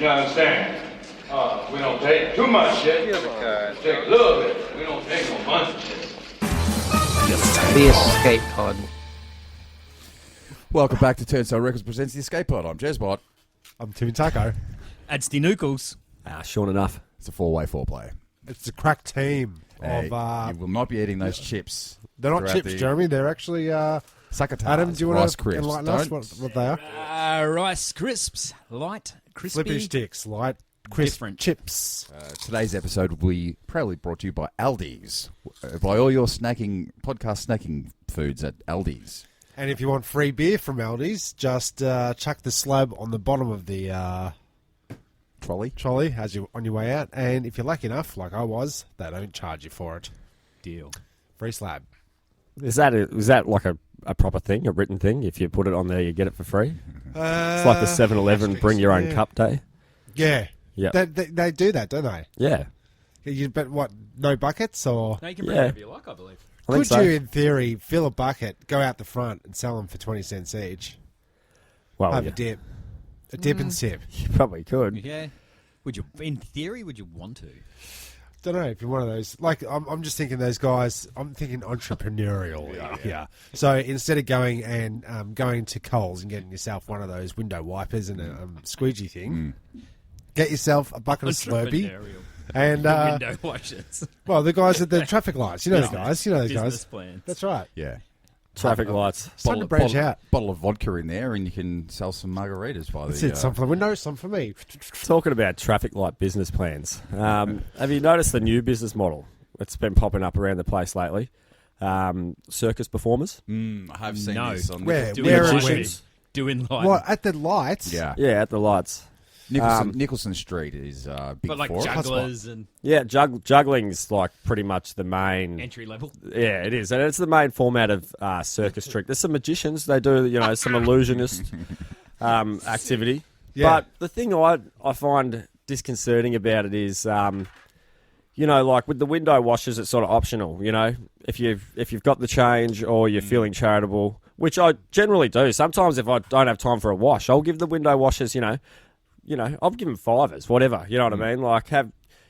You understand? We don't take too much shit. Take a little bit. We don't take no bunch of shit. The Escape Pod. Welcome back to Turnstyle Records presents The Escape Pod. I'm Jezbot. I'm Timmy Taco. Adds the Nookles. Sure enough. It's a four-way foreplay. It's a crack team Hey, of... you will not be eating those chips. they're not throughout chips, the Jeremy. They're actually... Succotash, Adam, do you want Rice to Crisps. enlighten us what they are? Rice crisps. Light, crispy. Flippy sticks, light, crisp Different. chips. Today's episode will be proudly brought to you by Aldi's. By all your podcast snacking foods at Aldi's. And if you want free beer from Aldi's, just chuck the slab on the bottom of the trolley as you on your way out. And if you're lucky enough, like I was, they don't charge you for it. Deal. Free slab. Is that like a proper thing, a written thing? If you put it on there, you get it for free? It's like the 7-Eleven bring your own cup day. Yeah. Yeah. They do that, don't they? Yeah. But what, no buckets or... No, you can bring whatever you like, I believe. I think Could so. you, in theory, fill a bucket, go out the front and sell them for 20 cents each? Well, Have yeah. a dip. A dip and sip. You probably could. Yeah. Would you? In theory, would you want to? Don't know if you're one of those. Like, I'm just thinking those guys. I'm thinking entrepreneurial. Yeah. So instead of going to Coles and getting yourself one of those window wipers and a squeegee thing, get yourself a bucket of Slurpee Entrepreneurial. and Window washers. well, the guys at the traffic lights. You know the guys. You know those Business guys. plans. That's right. Yeah. Traffic lights. Time to branch out. Bottle of vodka in there and you can sell some margaritas by That's the... it. Some for the window, some for me. Talking about traffic light business plans. Have you noticed the new business model that's been popping up around the place lately? Circus performers. I have seen No. this on Where? Doing Where light. and Doing light. What at the lights? Yeah. Yeah, at the lights. Nicholson Street is big But like for it. jugglers and Yeah, juggling's like pretty much the main... entry level. Yeah, it is. And it's the main format of circus trick. There's some magicians. They do, some illusionist activity. Yeah. But the thing I find disconcerting about it is, like with the window washers, it's sort of optional. If you've got the change or you're feeling charitable, which I generally do. Sometimes if I don't have time for a wash, I'll give the window washers, I'll give them $5, whatever. You know what I mean? Like,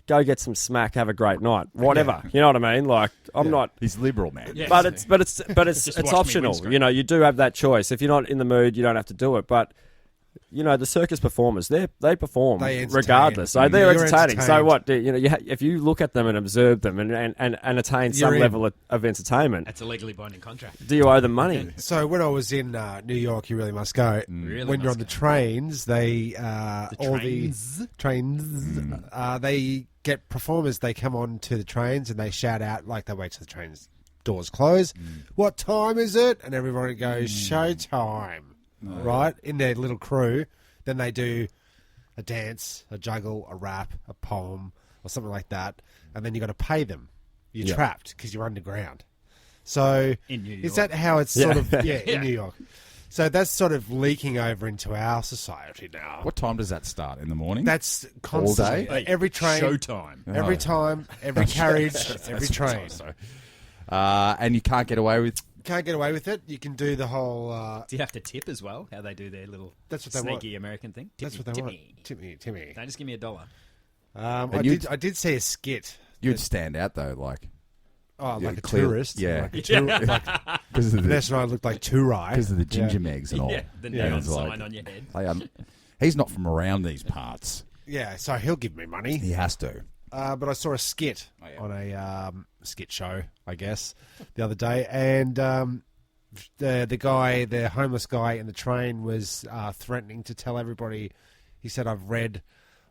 go get some smack, have a great night, whatever. You know what I mean? Like, I'm not. He's liberal, man. Yeah. But it's Just wash me optional. windscreen. You do have that choice. If you're not in the mood, you don't have to do it. But the circus performers, they perform They entertain. regardless. So they're You're entertaining. So entertained. what? If you look at them and observe them and attain some You're in. level of entertainment, That's a legally binding contract. do you owe them money? So when I was in New York, you really must go. Really When you're on must the go. trains, they all trains? the trains they get performers. They come on to the trains and they shout out like they wait till the trains doors close. What time is it? And everybody goes show time, right? In their little crew. Then they do a dance, a juggle, a rap, a poem, or something like that, and then you got to pay them. You're trapped because you're underground. So In New is York. that how it's sort of in New York? So that's sort of leaking over into our society now. What time does that start? In the morning? That's constantly. day? Every train, Showtime. every time, every carriage, every train. And you can't get away with... Can't get away with it. You can do the whole. Do you have to tip as well? How they do their little That's what they sneaky want. American thing? Tip That's me, what they tip want. me. Timmy. No, just give me $1. I did see a skit. You'd stand out, though, like... Oh, Yeah, like a clear- tourist. yeah. Like a tourist. Like, Because of Vanessa and I looked like two right. because of the ginger megs and all. Yeah, the Yeah. neon It's like, sign on your head. hey, he's not from around these parts. Yeah, so he'll give me money. He has to. But I saw a skit yeah. on a skit show, I guess, the other day, and the homeless guy in the train was threatening to tell everybody. He said, "I've read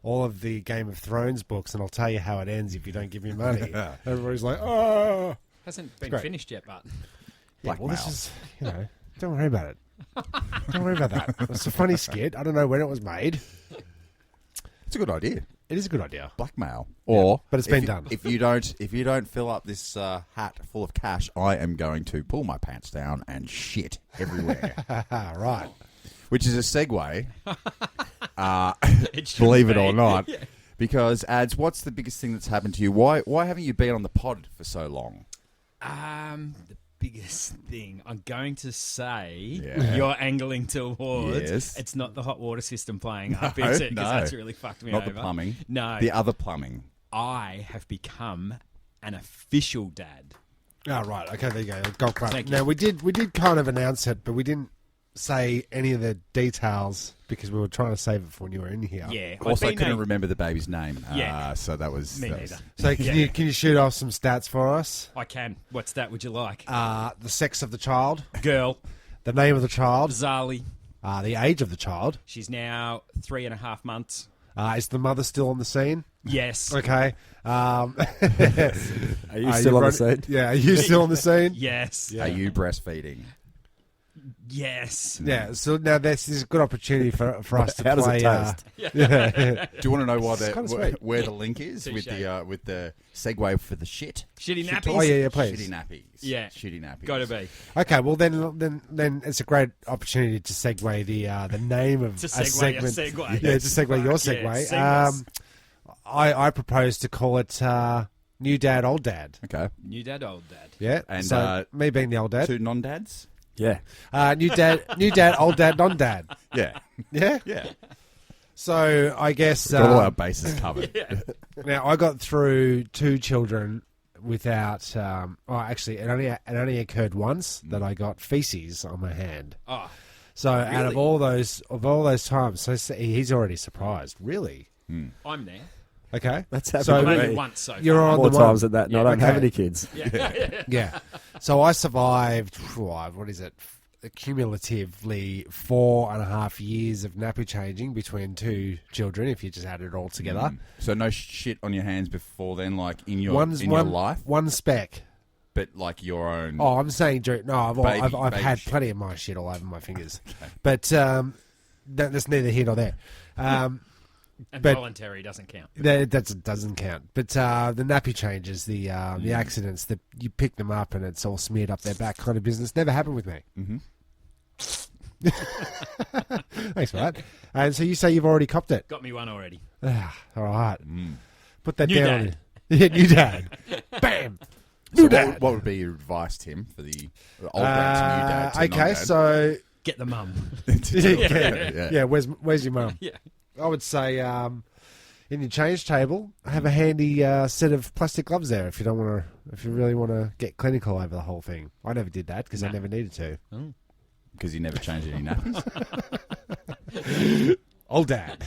all of the Game of Thrones books, and I'll tell you how it ends if you don't give me money." Everybody's like, "Oh, Hasn't been great. finished yet, but yeah, well, this is don't worry about it. Don't worry about that. It's a funny skit. I don't know when it was made. It's a good idea. It is a good idea. Blackmail. Or but it's if been you- done. If you don't fill up this hat full of cash, I am going to pull my pants down and shit everywhere. Right. Which is a segue, it should believe it be. or not. Yeah. Because, Ads, what's the biggest thing that's happened to you? Why haven't you been on the pod for so long? The biggest thing. I'm going to say Yeah. you're angling towards. Yes. It's not the hot water system playing up, is it? Because no. that's really fucked me Not over. the plumbing. No. The other plumbing. I have become an official dad. Oh, right. Okay, there you go. Golf club. Thank you. Now, we did kind of announce it, but we didn't say any of the details because we were trying to save it for when you were in here. Yeah. Also, I I've been couldn't a- remember the baby's name. Yeah. So that was... Me that was- neither. So can you shoot off some stats for us? I can. What's that? Would you like? The sex of the child, Girl. the name of the child, Bizarrely. the age of the child. She's now 3.5 months. Is the mother still on the scene? Yes. Okay. Are you Are still on the run- scene? Yeah, are you still on the scene? Yes. Are you breastfeeding? Yes. Yeah, so now this is a good opportunity for us to How does play. it taste? Yeah. Do you want to know why kinda sweet. where the link is with Touche. the segue for the shit? Shitty Shit- nappies? Oh, yeah, please. Shitty nappies. Yeah. Shitty nappies. Got to be. Okay, well then it's a great opportunity to segue the name of To a segue your segment. segue. Yeah, to segue your Fuck yeah, segue. seamless. I propose to call it New Dad, Old Dad. Okay. New dad, old dad. Yeah, And, so me being the old dad. Two non-dads? Yeah. New dad, old dad, non-dad. Yeah. Yeah. Yeah. So I guess Got all our bases covered. now I got through 2 children without. Actually, it only occurred once that I got feces on my hand. Oh, So out of all those times, so he's already surprised. Really? I'm there. Okay, That's happened So I've to only me. once so you're far. on More the one- times than that, and I don't okay. have any kids. yeah. So I survived. What is it? Cumulatively 4.5 years of nappy changing between 2 children. If you just add it all together, So no shit on your hands before then, like in your One's in one, your life, one speck. but like your own. Oh, I'm saying no. I've Baby had shit. plenty of my shit all over my fingers, but that's neither here nor there. And but- voluntary doesn't count. That doesn't count. But the nappy changes, the accidents that you pick them up and it's all smeared up their back kind of business never happened with me. Mm-hmm. Thanks for that. And so you say you've already copped it. Got me one already. All right. Put that New down. dad. Yeah, new dad. Bam. So New dad. what would be your advice, Tim, for the old dad to new dad? To okay, non-dad? so Get the mum. yeah, where's your mum? Yeah. I would say in your change table, have a handy set of plastic gloves there if you really want to get clinical over the whole thing. I never did that because I Nah. never needed to. Because you never changed any nappies. Old dad.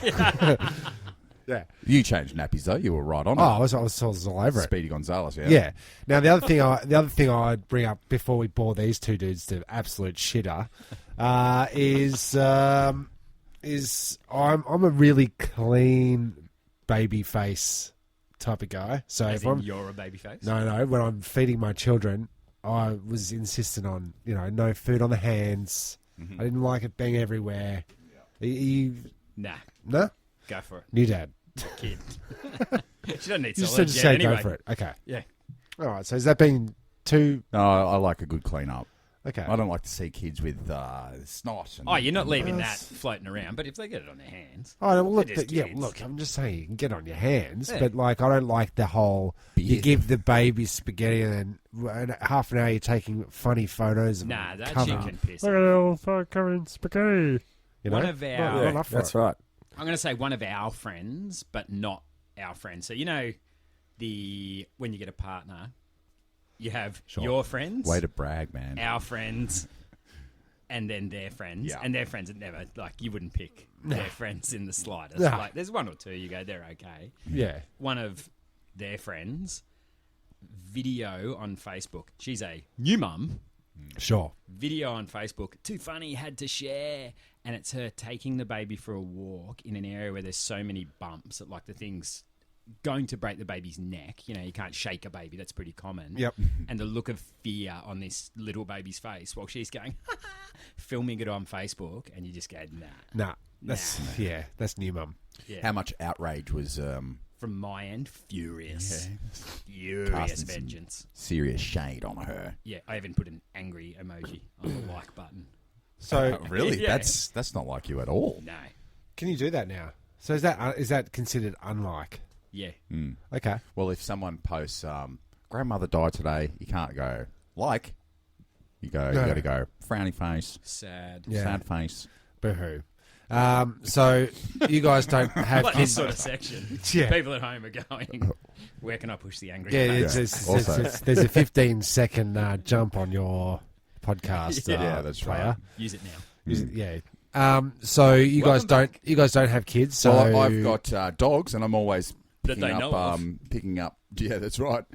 Yeah. You changed nappies though. You were right on. Oh, I it. was all over it. Speedy Gonzalez. Yeah. Yeah. Now the other thing I'd bring up before we bore these 2 dudes to absolute shitter is I'm a really clean baby face type of guy. So As if I'm in you're a baby face. no, when I'm feeding my children, I was insistent on no food on the hands. I didn't like it being everywhere. You Nah. no Go for it. new dad. Kid. She doesn't need You solid just yet say anyway. go for it. Okay. Yeah. All right. So has that been 2? No, I like a good clean up. Okay. I don't like to see kids with snot. And, Oh, you're not leaving that Yes. floating around, but if they get it on their hands. Oh, well, look, It is yeah, kids. look, I'm just saying you can get on your hands, Yeah. but like I don't like the whole you Beard. give the baby spaghetti and then half an hour you're taking funny photos of Nah, them that covered. shit can piss. Look at it all covered in spaghetti. You know? One of Not- our- not up for That's it. right. I'm going to say one of our friends, but not our friends. So when you get a partner, you have your friends, Way to brag, man. our friends, and then their friends. Yeah. And their friends are never, like, you wouldn't pick their friends in the slightest. Nah. Like, there's 1 or 2, you go, they're okay. Yeah. One of their friends, video on Facebook. She's a new mum. Sure. Video on Facebook. Too funny, had to share. And it's her taking the baby for a walk in an area where there's so many bumps that, like, the thing's going to break the baby's neck. You know, you can't shake a baby. That's pretty common. Yep. And the look of fear on this little baby's face while she's going, filming it on Facebook. And you just go, nah. That's that's new mum. Yeah. How much outrage was From my end, furious. Yeah. Furious Casting some- vengeance. serious shade on her? Yeah, I even put an angry emoji on the like button. So Really? Yeah. That's not like you at all. No. can you do that now? So is that considered unlike? Yeah. Okay. Well, if someone posts, grandmother died today, you can't go, like, You got to go frowny face, Sad. Yeah. sad face. Boo-hoo. So you guys don't have Like this kids. sort of section. Yeah. People at home are going, where can I push the angry? Yeah, button?" there's a 15-second jump on your podcast. Yeah, that's player. right. Use it now. Yeah. So you guys don't have kids. So So I've got dogs, and I'm always That they know of. picking up. Yeah, that's right.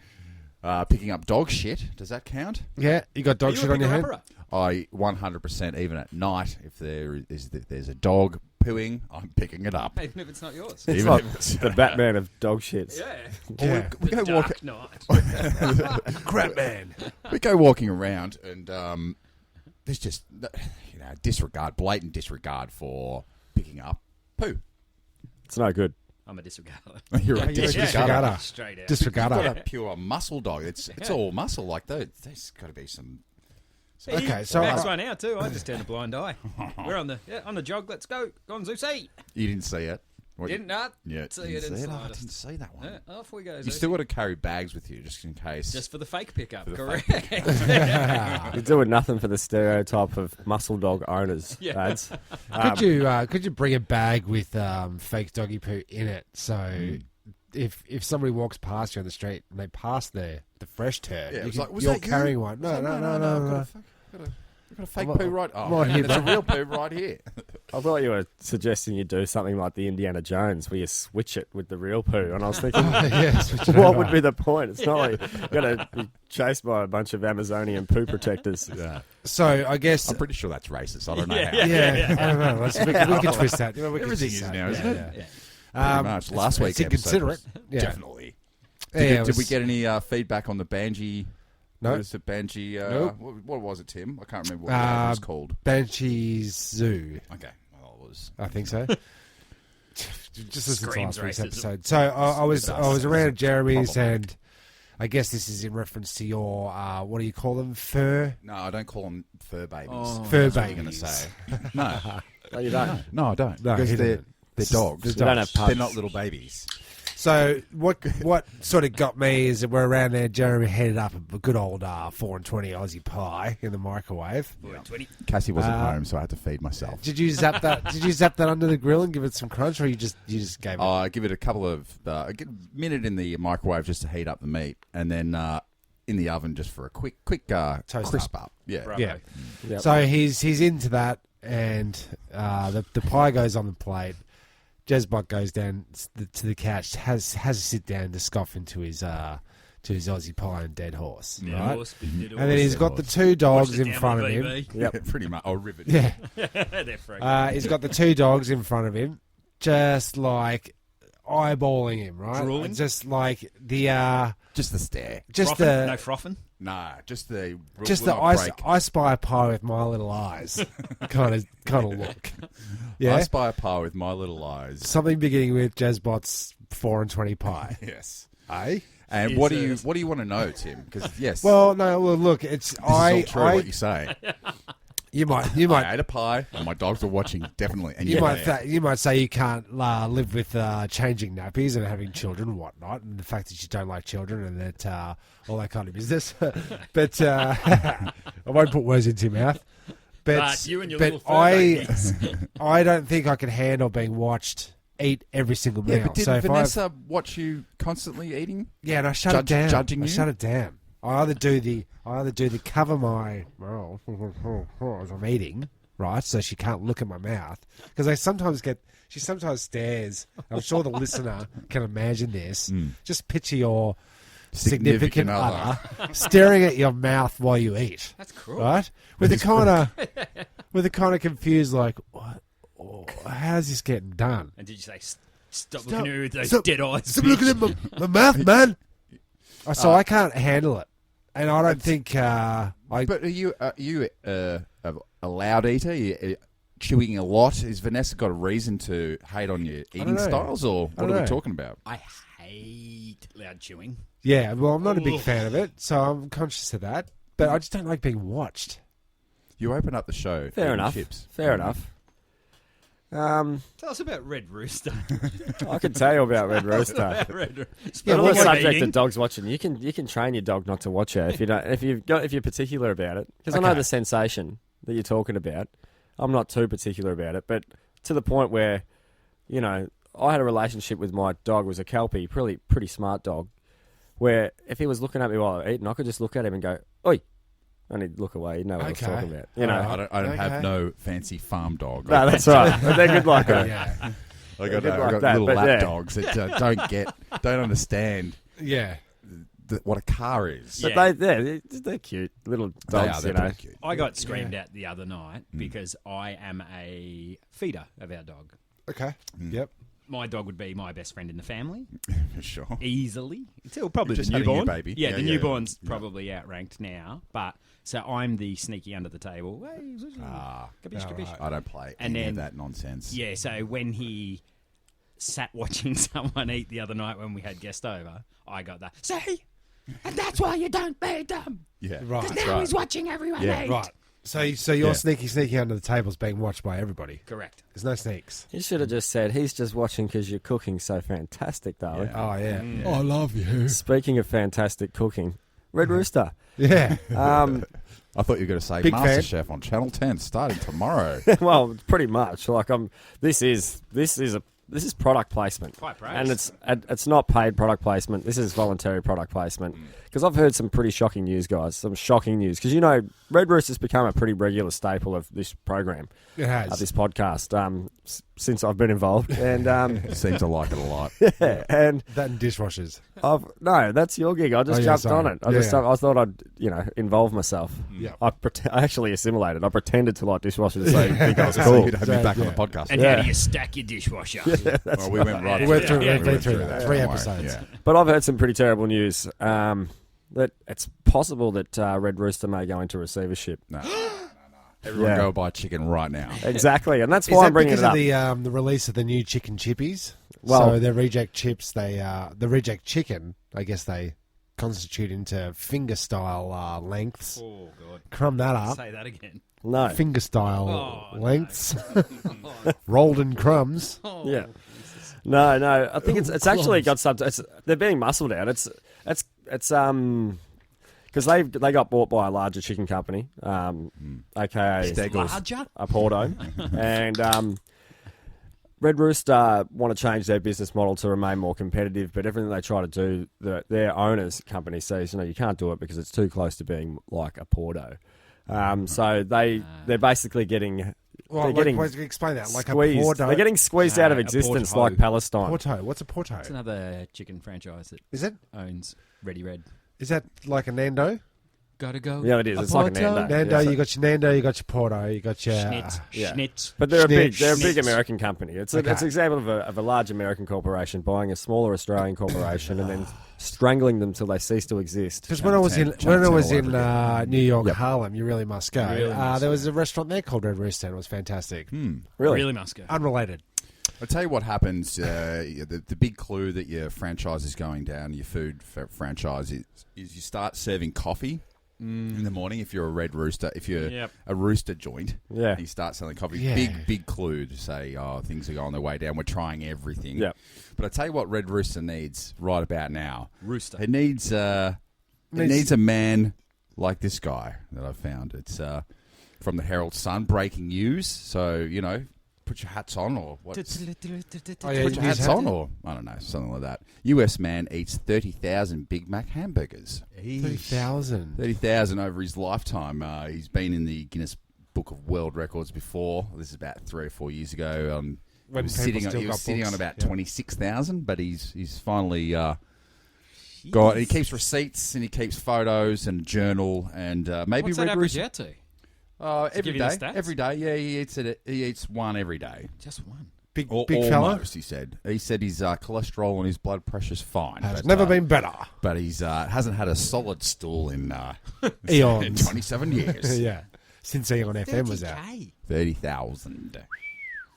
Picking up dog shit. Does that count? yeah, you got Are dog you shit a on your hand. picker-upper? I 100% even at night. If there's a dog pooing, I'm picking it up. Even if it's not yours. It's Even like if it's- the Batman of dog shits. Yeah. Yeah. We go The walk. Dark Knight. Crap man. We go walking around, and there's just blatant disregard for picking up poo. It's no good. I'm a disregarder. You're a You're a disregarder. disregarder. Straight out. You've got Disregarder. a pure muscle dog. It's all muscle. Like there's got to be some. Okay, so Next one out too. I just turned a blind eye. We're on the jog. Let's go. Go on, Zeusy. You didn't see it. What, Didn't not. Yeah, See didn't it in see it? Oh, I slightest. didn't see that one. Yeah, off we go. You Zeusy. still got to carry bags with you just in case. Just for the fake pickup. For the Correct. You're doing nothing for the stereotype of muscle dog owners, Yeah. lads. could you bring a bag with fake doggy poo in it? So if somebody walks past you on the street and they pass the fresh turd, Yeah, it was you like, was you're that you? carrying one. No. I've got a fake I'm- poo right. Oh, I'm not here, it's a mate. real poo right here. I thought you were suggesting you do something like the Indiana Jones, where you switch it with the real poo. And I was thinking, Yes. what would be the point? It's not like you're going to be chased by a bunch of Amazonian poo protectors. Yeah. So I guess. I'm pretty sure that's racist. I don't know how. Yeah, I don't know. We can twist that. We can Everything twist is that. now, isn't Yeah, it? yeah. Pretty much. Last week's it's episode was inconsiderate. Yeah. definitely. Yeah, Did, it did we was- get any feedback on the Banshee? No. What is it, Banshee? Nope. What was it, Tim? I can't remember what it was called. Banshee Zoo? Okay. Well, it was. I think so. Just listen to Screams last week's racism. episode. So I was around at Jeremy's, and I guess this is in reference to your what do you call them? Fur. No, I don't call them fur babies. Fur That's what you're going to babies. say. No. No, you don't. No, I don't. No, because he they're doesn't. dogs. They're You don't have They're pups. not little babies. So what sort of got me is that we're around there. Jeremy headed up a good old 4 and 20 Aussie pie in the microwave. 20. Cassie wasn't home, so I had to feed myself. Did you zap that? Did you zap that under the grill and give it some crunch, or you just gave it? I give it a couple of a minute in the microwave just to heat up the meat, and then in the oven just for a quick Toast crisp up. Yeah. Bravo. Yeah. Yep. So he's into that, and the pie goes on the plate. Jezbot goes down to the couch, has a sit down to scoff into his Aussie pie and dead horse, right? Horse, big little And then he's horse. got the two dogs Watched it in down front on of him. TV. Yep. Pretty much. Oh, rivet. Yeah, They're free. he's got the two dogs in front of him, just like eyeballing him, right? Drooling? Just like the Just the stare. just Frothing? the No frothing? Nah, just the I, I spy a pie with my little eyes kind of look. Yeah, I spy a pie with my little eyes. something beginning with Jezbot's 4 and 20 pie. Yes. Eh? And what do you want to know, Tim? Because yes, Well, no. Well, look, it's this is all true what you say. you might I ate a pie, and my dogs were watching definitely. And you might say you can't live with changing nappies and having children and whatnot, and the fact that you don't like children and that all that kind of business. But I won't put words into your mouth. But you and your but little fur babies. I don't think I can handle being watched eat every single meal. Yeah, but did so if Vanessa watch you constantly eating? yeah, and I shut it down. judging I you? shut it down. I either do the cover my mouth as I'm eating, right, so she can't look at my mouth, because she sometimes stares. I'm sure the listener can imagine this. Just picture your significant other staring at your mouth while you eat, That's cruel. right? With the kind of confused, like, what? Oh, how's this getting done? And did you say, stop looking at me with those Stop- dead eyes? Stop bitch." looking at my mouth, man. So I can't handle it, and I don't think But are you a loud eater? Are you chewing a lot? Has Vanessa got a reason to hate on your eating know. styles, or I what don't are we know. talking about? I hate loud chewing. Yeah, well, I'm not a big fan of it, so I'm conscious of that. But I just don't like being watched. You open up the show. Fair eating enough. Chips. Fair enough. Tell us about Red Rooster. I can tell you about Red Rooster. Yeah, On what the like subject eating? of dogs watching, you can train your dog not to watch it if you don't if you're particular about it. Because I know Okay. the sensation that you're talking about. I'm not too particular about it, but to the point where, you know, I had a relationship with my dog. It was a Kelpie, pretty smart dog. Where if he was looking at me while I was eating, I could just look at him and go, "Oi," and he'd look away. He'd know what I was Okay. talking about. You know. I don't Okay. have no fancy farm dog. No, that's right. But they're good like that. Yeah. I got, Good I like got that, little but lap yeah. dogs that don't understand Yeah. what a car is. But Yeah. they're cute little They are, dogs. they're You know. pretty cute. I got screamed at the other night because I am a feeder of our dog. Okay. Yep. My dog would be my best friend in the family, For sure. easily. Until probably Just the had a new newborn. baby. Yeah, Yeah, the yeah, newborn's yeah. probably outranked now. But so I'm the sneaky under the table. Hey, kabish, kabish. right. I don't play And any then- of that nonsense. Yeah, so when he sat watching someone eat the other night when we had guest over, I got that. See? And that's why you don't feed them. Yeah. Right. Because That's now right. he's watching everyone Yeah. eat. Right. So your Yeah. sneaky under the table is being watched by everybody. Correct. There's no sneaks. You should have just said he's just watching because you're cooking so fantastic, darling. Yeah. Oh yeah. Mm. I love you. Speaking of fantastic cooking, Red Rooster. Yeah. I thought you were going to say Big fan. MasterChef on Channel 10 starting tomorrow. Well, pretty much. Like this is product placement, Quite praise. and it's not paid product placement. This is voluntary product placement. Because I've heard some pretty shocking news, guys. Some shocking news. Because you know, Red Rooster's become a pretty regular staple of this program, It has. this podcast, since I've been involved, and Seems to like it a lot. and That and dishwashers. no, that's your gig. I just Oh, yeah, jumped sorry. on it. I Yeah. just I thought I'd involve myself. Yeah. I actually assimilated. I pretended to like dishwashers so you think I was So cool. you'd have me So, back on yeah. the podcast. And Yeah. how do you stack your dishwasher? Well, we went right We through went through, that. we We went through that. 3 Don't worry. episodes. Yeah. But I've heard some pretty terrible news. That it's possible that Red Rooster may go into receivership. No. Everyone Yeah. go buy chicken right now. Exactly, and that's Is why that I'm bringing because it up. of the release of the new chicken chippies? Well- So the reject chips, the reject chicken, I guess they constitute into finger style lengths. Oh, God. Crumb that up. Say that again. No, Finger style Oh, no. lengths, rolled in crumbs. yeah, no. I think it's actually got something. They're being muscled out. It's because they got bought by a larger chicken company, aka Larger? a Porto, and Red Rooster want to change their business model to remain more competitive, but everything they try to do, their owners company says, you can't do it because it's too close to being like a Porto. So they're basically getting Well, getting explain that. Like squeezed. a Porto. They're getting squeezed out of A existence Porto. like Palestine. Porto. What's a Porto? It's another chicken franchise that Is it? owns Ready Red. Is that like a Nando? Gotta go. Yeah, it is. It's like an Nando. Nando, Yeah, so- you got your Nando, you got your Porto, you got your Schnitz. yeah. Schnitz. But they're a big Schnitz. American company. It's Okay. an example of a large American corporation buying a smaller Australian corporation and then strangling them till they cease to exist. Because when I was in Channel 10 New York, Yep. Harlem, you really must go. Really must there go. was a restaurant there called Red Rooster, and it was fantastic. Really? must go. Unrelated. I'll tell you what happens. The big clue that your franchise is going down, your food franchise, is you start serving coffee in the morning if you're a Red Rooster. If you're Yep. a rooster joint, Yeah. and you start selling coffee. Yeah. Big clue to say, things are going their way down. We're trying everything. Yep. But I tell you what, Red Rooster needs right about now. Rooster. It needs a man like this guy that I've found. It's from the Herald Sun, breaking news. So put your hats on, or what? Oh, yeah, Put your news hats hat. on, or I don't know, something like that. US man eats 30,000 Big Mac hamburgers. 30,000. 30,000 over his lifetime. He's been in the Guinness Book of World Records before. This is about 3 or 4 years ago. He When was people sitting still on got books. about Yeah. 26,000, but he's finally got. He keeps receipts and he keeps photos and a journal and maybe What's Red that average Rooster. out to? Every give you the day. stats? Every day. Yeah, he eats it. He eats one every day. Just one. Big fella. Almost, he said. He said his cholesterol and his blood pressure's fine. Has but, never been better. But he's hasn't had a solid stool in Eons. 27 years. Yeah. Since Eon FM was out. 30,000.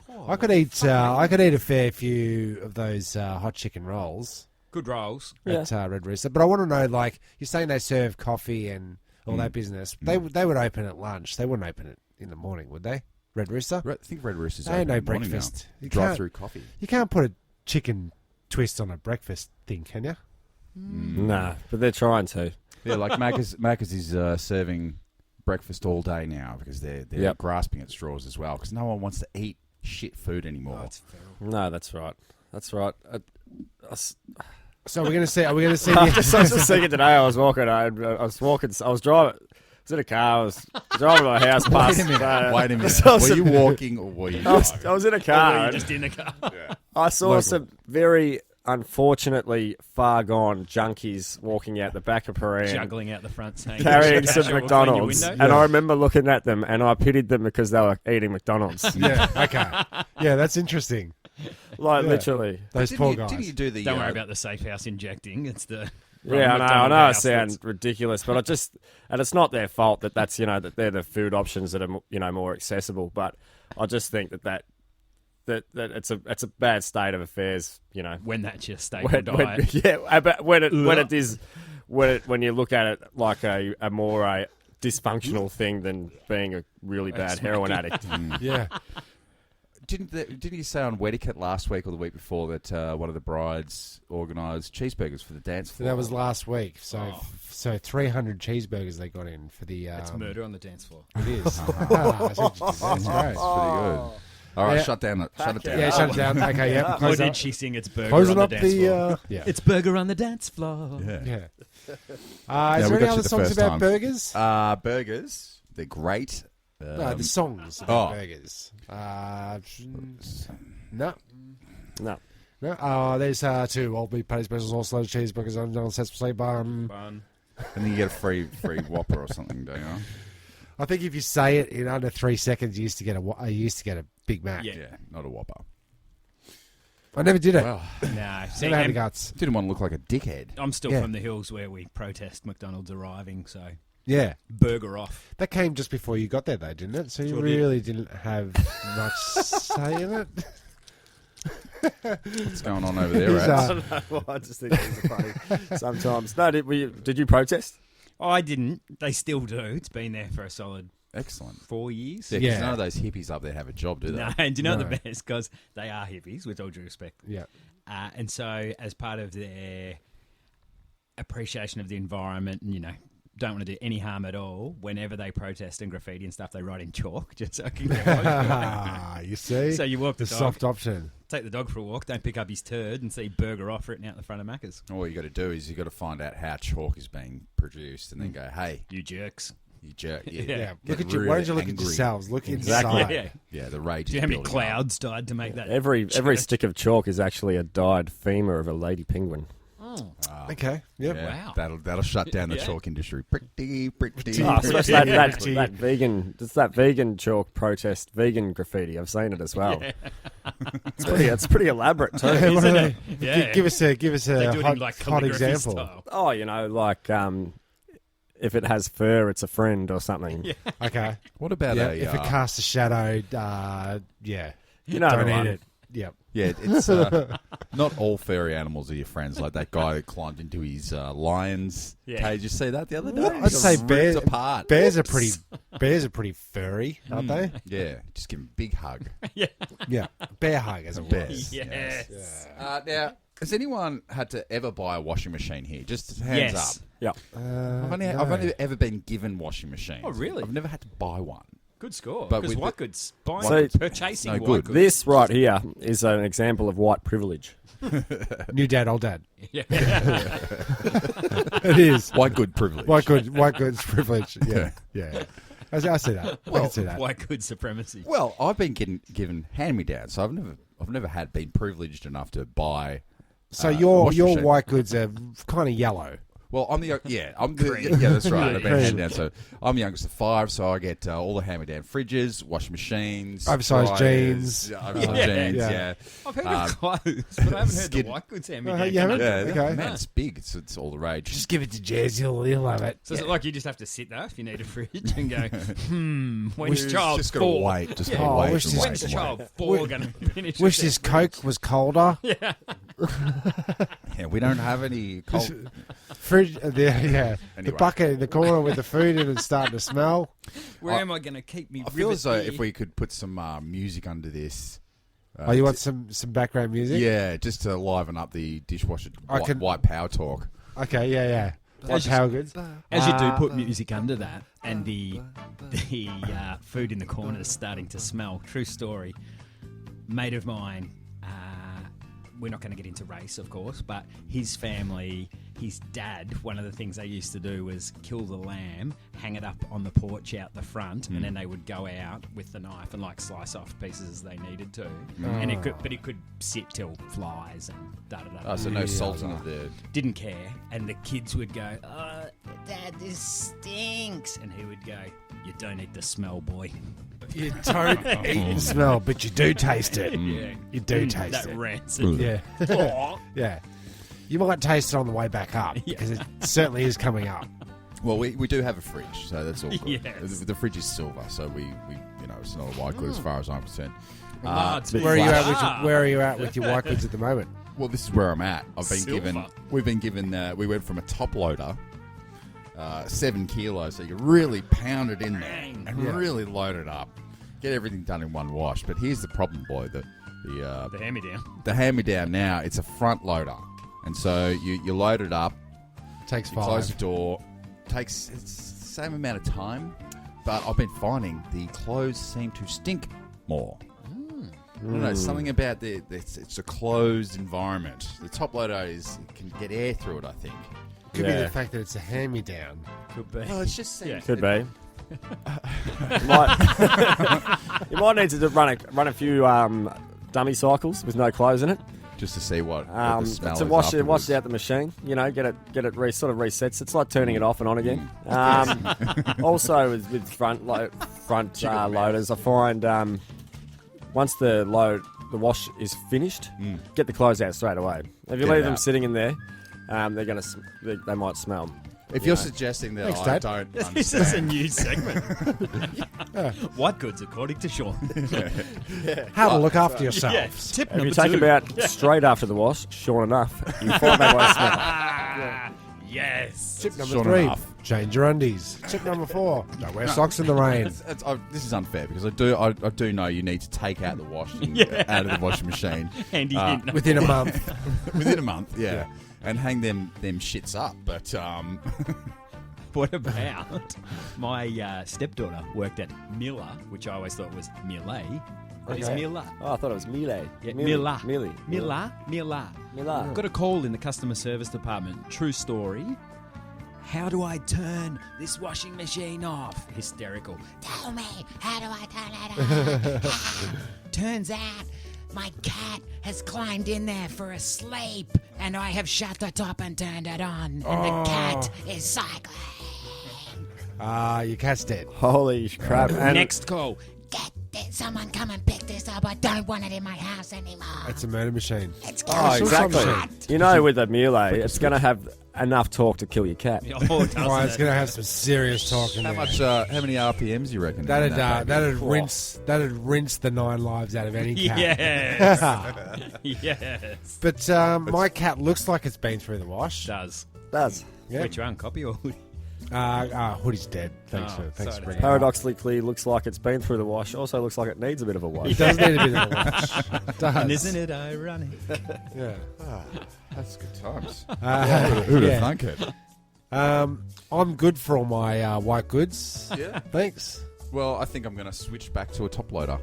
I could eat a fair few of those hot chicken rolls Good rolls. at Red Rooster. But I want to know, like, you're saying they serve coffee and all that business. They would open at lunch. They wouldn't open it in the morning, would they? Red Rooster. I think Red Rooster's Ain't no open in the morning now. breakfast. You Drive-through coffee. You can't put a chicken twist on a breakfast thing, can you? Nah, but they're trying to. Yeah, like Macca's is serving breakfast all day now because they're Yep. grasping at straws as well because no one wants to eat shit food anymore. No, that's right. That's right. So we're gonna see. Are we gonna see? I was just thinking today. I was walking. I was driving. I was in a car. I was driving my house past. Wait a minute. So Were you walking or were you driving? I was in a Or car. were you and just in the car? I saw some very unfortunately far gone junkies walking out the back of Paran. Juggling out the front, saying, Carrying "Cash some will clean your McDonald's, window." and I remember looking at them, and I pitied them because they were eating McDonald's. Yeah. Okay. Yeah, that's interesting. Like Yeah. literally. Those poor guys. Didn't you do the? Don't worry about the safe house injecting. It's the Yeah, I know. I McDonald know. I house sound that's- ridiculous, but and it's not their fault that that they're the food options that are more accessible. But I just think that it's a bad state of affairs. when that's your staple diet. But when you look at it like a more dysfunctional thing than being a really bad heroin addict. Yeah. Didn't you say on Wetiquette last week or the week before that one of the brides organised cheeseburgers for the dance So floor? that was last week. So 300 cheeseburgers they got in for the. It's murder on the dance floor. It is. That's great. That's pretty good. All right, Yeah. shut it down. Yeah, shut it down. Okay, yeah. Or Close did up. she sing "It's Burger Closing on the up dance floor"? yeah. It's burger on the dance floor. Yeah. Yeah. Is we there got any you other the songs first about time. burgers? Burgers, they're great. No, the songs about oh. burgers. No. No. No. There's 2 old beef patty specials, all slow cheeseburgers on John Sesame bun. Fun. And then you get a free Whopper or something, don't you? I think if you say it in under 3 seconds, you used to get a Big Mac. Yeah. Yeah, not a Whopper. I never did it. Well, No, see, Never had the and guts. didn't want to look like a dickhead. I'm still Yeah. from the hills where we protest McDonald's arriving, so Yeah. burger off. That came just before you got there, though, didn't it? So you Sure did. really didn't have much say in it. What's going on over there, He's, Rats? Well, I just think it's funny sometimes. No, did you protest? I didn't. They still do. It's been there for a solid Excellent. 4 years. Yeah, 'cause Yeah. none of those hippies up there have a job, do they? No, and do you know No. the best? Because they are hippies, with all due respect. Yeah. And so, as part of their appreciation of the environment and, don't want to do any harm at all, whenever they protest and graffiti and stuff, they write in chalk just so I can get You see? So you walk the the dog. soft option. Take the dog for a walk, don't pick up his turd and see burger off written out the front of Macca's. All you got to do is you got to find out how chalk is being produced, and then go, "Hey, You jerks. you jerk!" Yeah, Yeah. Get Look at you. really Why don't you look at angry. yourselves? Look Exactly. inside. Yeah. Yeah, the rage. Do you is know how many building clouds died to make that? Every church? stick of chalk is actually a dyed femur of a lady penguin. Oh. up. Okay. Yep. Yeah, Wow. that'll shut down the Yeah. chalk industry. Pretty. Oh, especially that vegan, just that vegan chalk protest, vegan graffiti. I've seen it as well. It's pretty elaborate too. What Isn't are it? they- Yeah. Give us They a do it hot, in like hot calligraphy example. style. Oh, like if it has fur, it's a friend or something. Yeah. Okay. What about Yeah, a? if it casts a shadow, yeah. You know Don't the eat one. it. Yep. Yeah, it's not all furry animals are your friends. Like that guy that climbed into his lion's Yeah. cage. You see that the other day? I'd Just say ripped bears. apart. Bears are pretty furry, aren't they? Yeah, just give him a big hug. Yeah. Bear hug as a Bear. was. Yes. Now, has anyone had to ever buy a washing machine here? Just hands Yes. up. Yeah. I've only ever been given washing machines. Oh, really? I've never had to buy one. Good score. But Because with white the- goods, buying, So- purchasing No white good. goods. This right here is an example of white privilege. New dad, old dad. Yeah. It is. White good privilege. White goods privilege. Yeah. Yeah. I see that. I can see that. White good supremacy. Well, I've been given hand-me-downs, so I've never been privileged enough to buy. So a your washing machine. white goods are kind of yellow. Well, I'm the that's right. I've been Cream. handed down. So I'm the youngest of 5, so I get all the hand-me-down fridges, washing machines, Oversized dryers, jeans. oversized Yeah. jeans. Yeah. Yeah, I've heard of clothes, but I haven't heard skid- the white goods hand you haven't? yeah. Okay. Man, it's big. It's all the rage. Just give it to Jez. He'll love it. So is it like you just have to sit there if you need a fridge and go, when's Just child just gotta 4? wait. Just Yeah. gotta Oh, wait. wish and this- wait When's and child wait. 4 going to finish? Wish with this their Coke was colder. Yeah, we don't have any. Cold, Fridge fridge, the Anyway. bucket in the corner with the food in and starting to smell. Where am I going to keep me? I feel as though rivet if here? we could put some music under this. Oh, you want some background music? Yeah, just to liven up the dishwasher white power talk. Okay, yeah. As Power goods. As you do put music under that, and the food in the corner is starting to smell. True story. Mate of mine, we're not going to get into race, of course, but his family, his dad, one of the things they used to do was kill the lamb, hang it up on the porch out the front, and then they would go out with the knife and like slice off pieces as they needed to. And it could sit till flies and da-da-da. Oh, so no salt in it there. Didn't care, and the kids would go, "Oh, Dad, this stinks," and he would go, "You don't eat the smell, boy." You don't eat the smell, but you do taste it. Yeah, You do taste that it. rancid. Yeah. Yeah. You might taste it on the way back up because it certainly is coming up. Well, we do have a fridge, so that's all good. Yes. The fridge is silver, so we it's not a white good as far as I'm concerned. Where are you at with your white goods at the moment? Well, this is where I'm at. Silver. We've been given, we went from a top loader, 7 kilos, so you really pound it in there and really load it up. Get everything done in one wash. But here's the problem, boy. The hand-me-down. The hand-me-down now, it's a front loader. And so you load it up, Takes you 5. close the door, it's the same amount of time, but I've been finding the clothes seem to stink more. I don't know, something about it's a closed environment. The top loader can get air through it, I think. Could be the fact that it's a hand-me-down. Could be. Well, it's just Could be. You might need to run a few dummy cycles with no clothes in it. just to see what the smell to is wash afterwards. out the machine. You know, get it sort of resets. It's like turning it off and on again. Also with front loaders, I find once the wash is finished, get the clothes out straight away. If you Get it leave them out. sitting in there, they might smell. If you're suggesting that Thanks, I Dad. don't This is a understand, new segment. White goods, according to Sean. How to look after Yeah. yourselves. Tip If number you take 2. them out straight after the wash, sure enough, you find they won't smell. Yes. Tip number Sure 3, enough. change your undies. Tip number 4, don't wear socks in the rain. this is unfair because I do know you need to take out the wash out of the washing machine Handy hint. Within a month. within a month, and hang them shits up. But What about my stepdaughter worked at Miller, which I always thought was Millet. But it's Okay. Miller. Oh, I thought it was Mille. Yeah, Mille. Miller. Miller. Got a call in the customer service department. True story. How do I turn this washing machine off? Hysterical. Tell me, how do I turn it on? Turns out my cat has climbed in there for a sleep, and I have shut the top and turned it on, and the cat is cycling. Your cat's dead. Holy crap. And Next call. Someone come and pick this up. I don't want it in my house anymore. It's a murder machine. It's Oh, got exactly. Cat. You know, with a Mille, it's going to have enough talk to kill your cat. Oh, doesn't Oh, it's it? going to have some serious talk in how there. much? How many RPMs you reckon? That'd rinse the 9 lives out of any cat. Yes. Yes. But my cat looks like it's been through the wash. Does. Does. Yeah. Which one? Copy or hoodie? Hoodie's dead. Thanks Oh, for sorry. bringing it up. Paradoxically, looks like it's been through the wash. Also looks like it needs a bit of a It wash. does need a bit of a wash. It does. And isn't it ironic? Yeah. That's good times. Who'd Who'd have thunk it? I'm good for all my white goods. Yeah. Thanks. Well, I think I'm going to switch back to a top loader.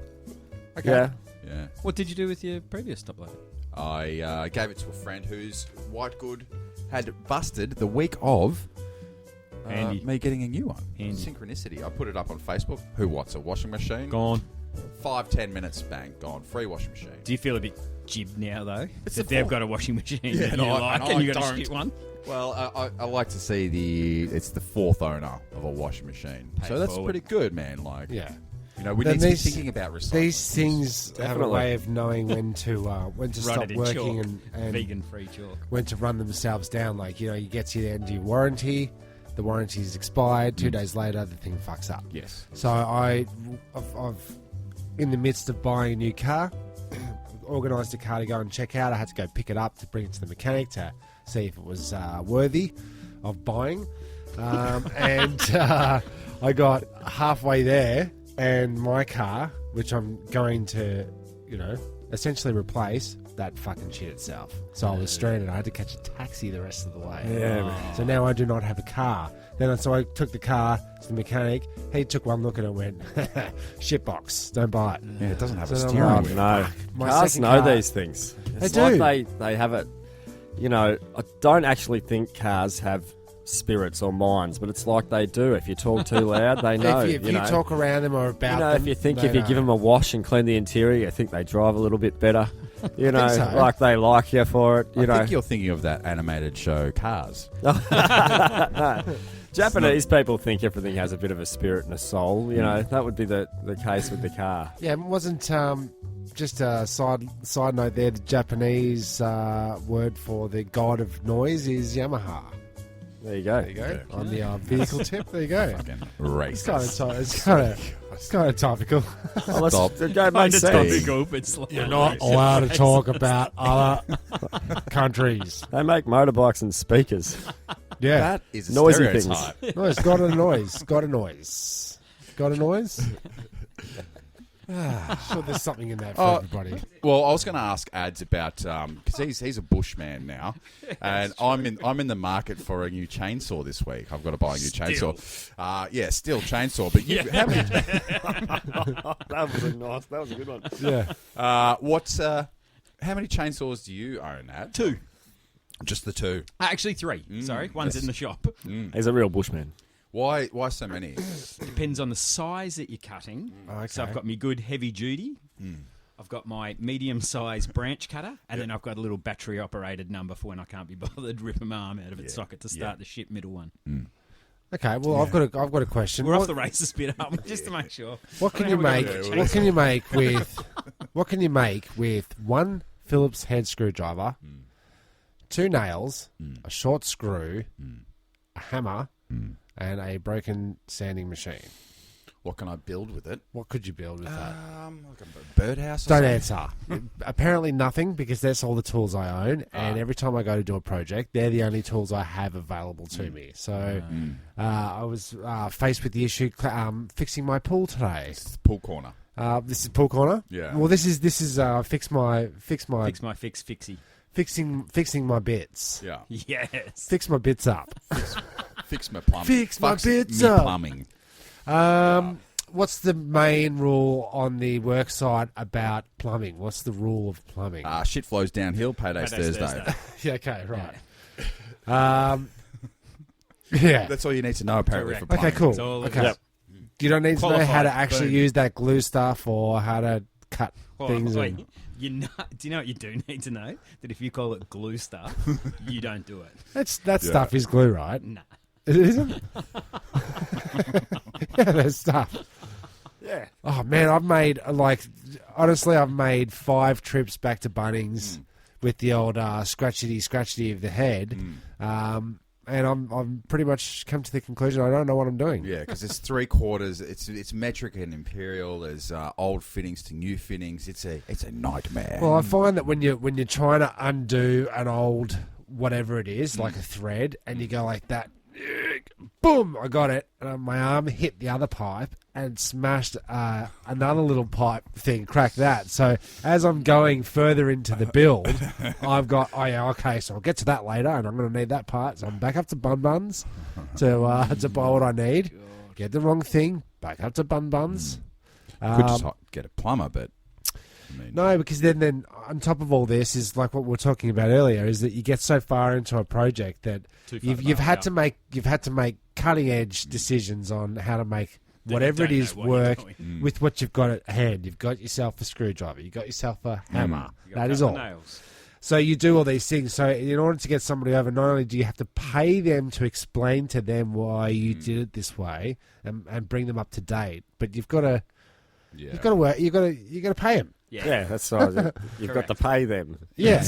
Yeah. Yeah. What did you do with your previous top loader? I gave it to a friend whose white good had busted the week of Handy. me getting a new one. Handy. Synchronicity. I put it up on Facebook. Who wants a washing machine? Gone. 5-10 minutes, bang, gone. Free washing machine. Do you feel a bit jibbed now, though? It's that the they've fourth. got a washing machine Yeah, that no, you like, and and I you got a don't. shit one? Well, I like to see it's the fourth owner of a washing machine. Pay So that's forward. pretty good, man. Like, Yeah. you know, we Then need to be these- thinking about recycling. These things have a Definitely. way of knowing when to Run stop it in working chalk. and Vegan-free chalk. when to run themselves down. Like, you get to the end of your warranty, the warranty's expired, 2 days later the thing fucks up. Yes. So I've in the midst of buying a new car, organised a car to go and check out. I had to go pick it up to bring it to the mechanic to see if it was worthy. of buying. And I got halfway there, and my car, which I'm going to, essentially replace, that fucking shit itself. So I was stranded. I had to catch a taxi the rest of the way. Yeah, So now I do not have a car. So I took the car to the mechanic. He took one look at it and went, shitbox, don't buy it. Yeah, it doesn't have a So steering Oh, wheel. no. My Cars second know car- these things. It's They do. like they have it. I don't actually think cars have spirits or minds, but it's like they do. If you talk too loud, they know. If you talk around them or about them, if you think they if you know. give them a wash and clean the interior, you think they drive a little bit better. so. Like they like you for it. I think you're thinking of that animated show, Cars. Japanese people think everything has a bit of a spirit and a soul. That would be the case with the car. Yeah, it wasn't just a side note there. The Japanese word for the god of noise is Yamaha. There you go. There you go. On the vehicle tip, there you go. Fucking It's racist. kind of topical. Well, let's Stop. go make Kind of sense. topical, but slightly You're not racist. allowed to talk about other countries. They make motorbikes and speakers. Yeah, That is a Noisy stereotype. no, it's got a noise. Got a noise. Got a noise. Sure, there's something in that for everybody. Well, I was going to ask Ads about because he's a bushman now, and I'm in the market for a new chainsaw this week. I've got to buy a new chainsaw. Still chainsaw. But how many? That was nice. That was a good one. Yeah. How many chainsaws do you own, Ad? 2. Just the 2. Actually, 3. Sorry, one's in the shop. He's a real bushman. Why so many? Depends on the size that you're cutting. Okay. So I've got my good heavy duty. I've got my medium sized branch cutter, and then I've got a little battery operated number for when I can't be bothered ripping my arm out of its socket to start the shit middle one. Okay. Well, I've got a question. We're off the races bit up just to make sure. What can you make? What can you make with? What can you make with one Phillips head screwdriver, 2 nails, a short screw, a hammer, and a broken sanding machine? What can I build with it? What could you build with that? Like a birdhouse. Don't answer. Apparently nothing, because that's all the tools I own, and every time I go to do a project, they're the only tools I have available to me. So I was faced with the issue fixing my pool today. It's pool corner. This is pool corner. Yeah. Well, this is fixing my bits. Yeah. Yes. Fix my bits up. Fix my plumbing. Fix my Fucks bits me up. plumbing. What's the main rule on the work site about plumbing? What's the rule of plumbing? Shit flows downhill. Payday's Payday's Thursday. Yeah, okay, right. Yeah. That's all you need to know, apparently, Correct. for plumbing. Okay, cool. It's all Okay. Yep. You don't need to know how Qualified. to actually Boom. use that glue stuff or how to cut things. Wait, and- do you know what you do need to know? That if you call it glue stuff, you don't do it. That stuff is glue, right? Nah. It isn't? Yeah, there's stuff. Yeah. Oh, man, I've made 5 trips back to Bunnings with the old scratchety of the head. And I'm pretty much come to the conclusion I don't know what I'm doing. Yeah, because it's 3/4. It's metric and imperial. There's old fittings to new fittings. It's a nightmare. Well, I find that when you're trying to undo an old whatever it is, like a thread, and you go like that, boom, I got it, and my arm hit the other pipe and smashed another little pipe thing, cracked that. So as I'm going further into the build, I've got, so I'll get to that later, and I'm going to need that part. So I'm back up to Buns to buy what I need. Get the wrong thing, back up to Buns. Could just get a plumber, but I mean, No, because then on top of all this is like what we were talking about earlier, is that you get so far into a project that you've had to make cutting edge decisions on how to make whatever it is work with what you've got at hand. You've got yourself a screwdriver, you've got yourself a hammer. That is all. Nails. So you do all these things. So in order to get somebody over, not only do you have to pay them to explain to them why you did it this way and bring them up to date, but you've got to work. You've got to pay them. Yeah, that's right. You've got to pay them. Yeah.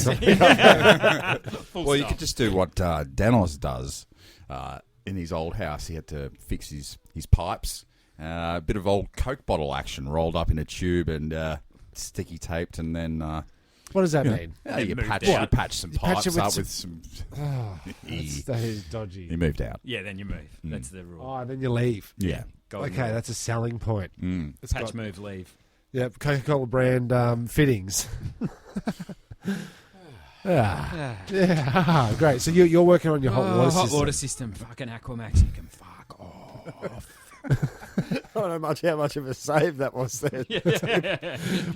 well, you could just do what Danos does in his old house. He had to fix his pipes. A bit of old Coke bottle action rolled up in a tube and sticky taped, and then What does that mean? Yeah, you moved patch, out. you patch some patch pipes it with up some- with some. That is dodgy. He moved out. Yeah, then you move. That's the rule. Oh, then you leave. Yeah. Golden Okay, rule. that's a selling point. It's Patch, got, move, leave. Yep, Coca-Cola brand fittings. Yeah, great. So you're working on your hot water system. Hot water system. Fucking Aquamax. You can fuck off. I don't know how much of a save that was then.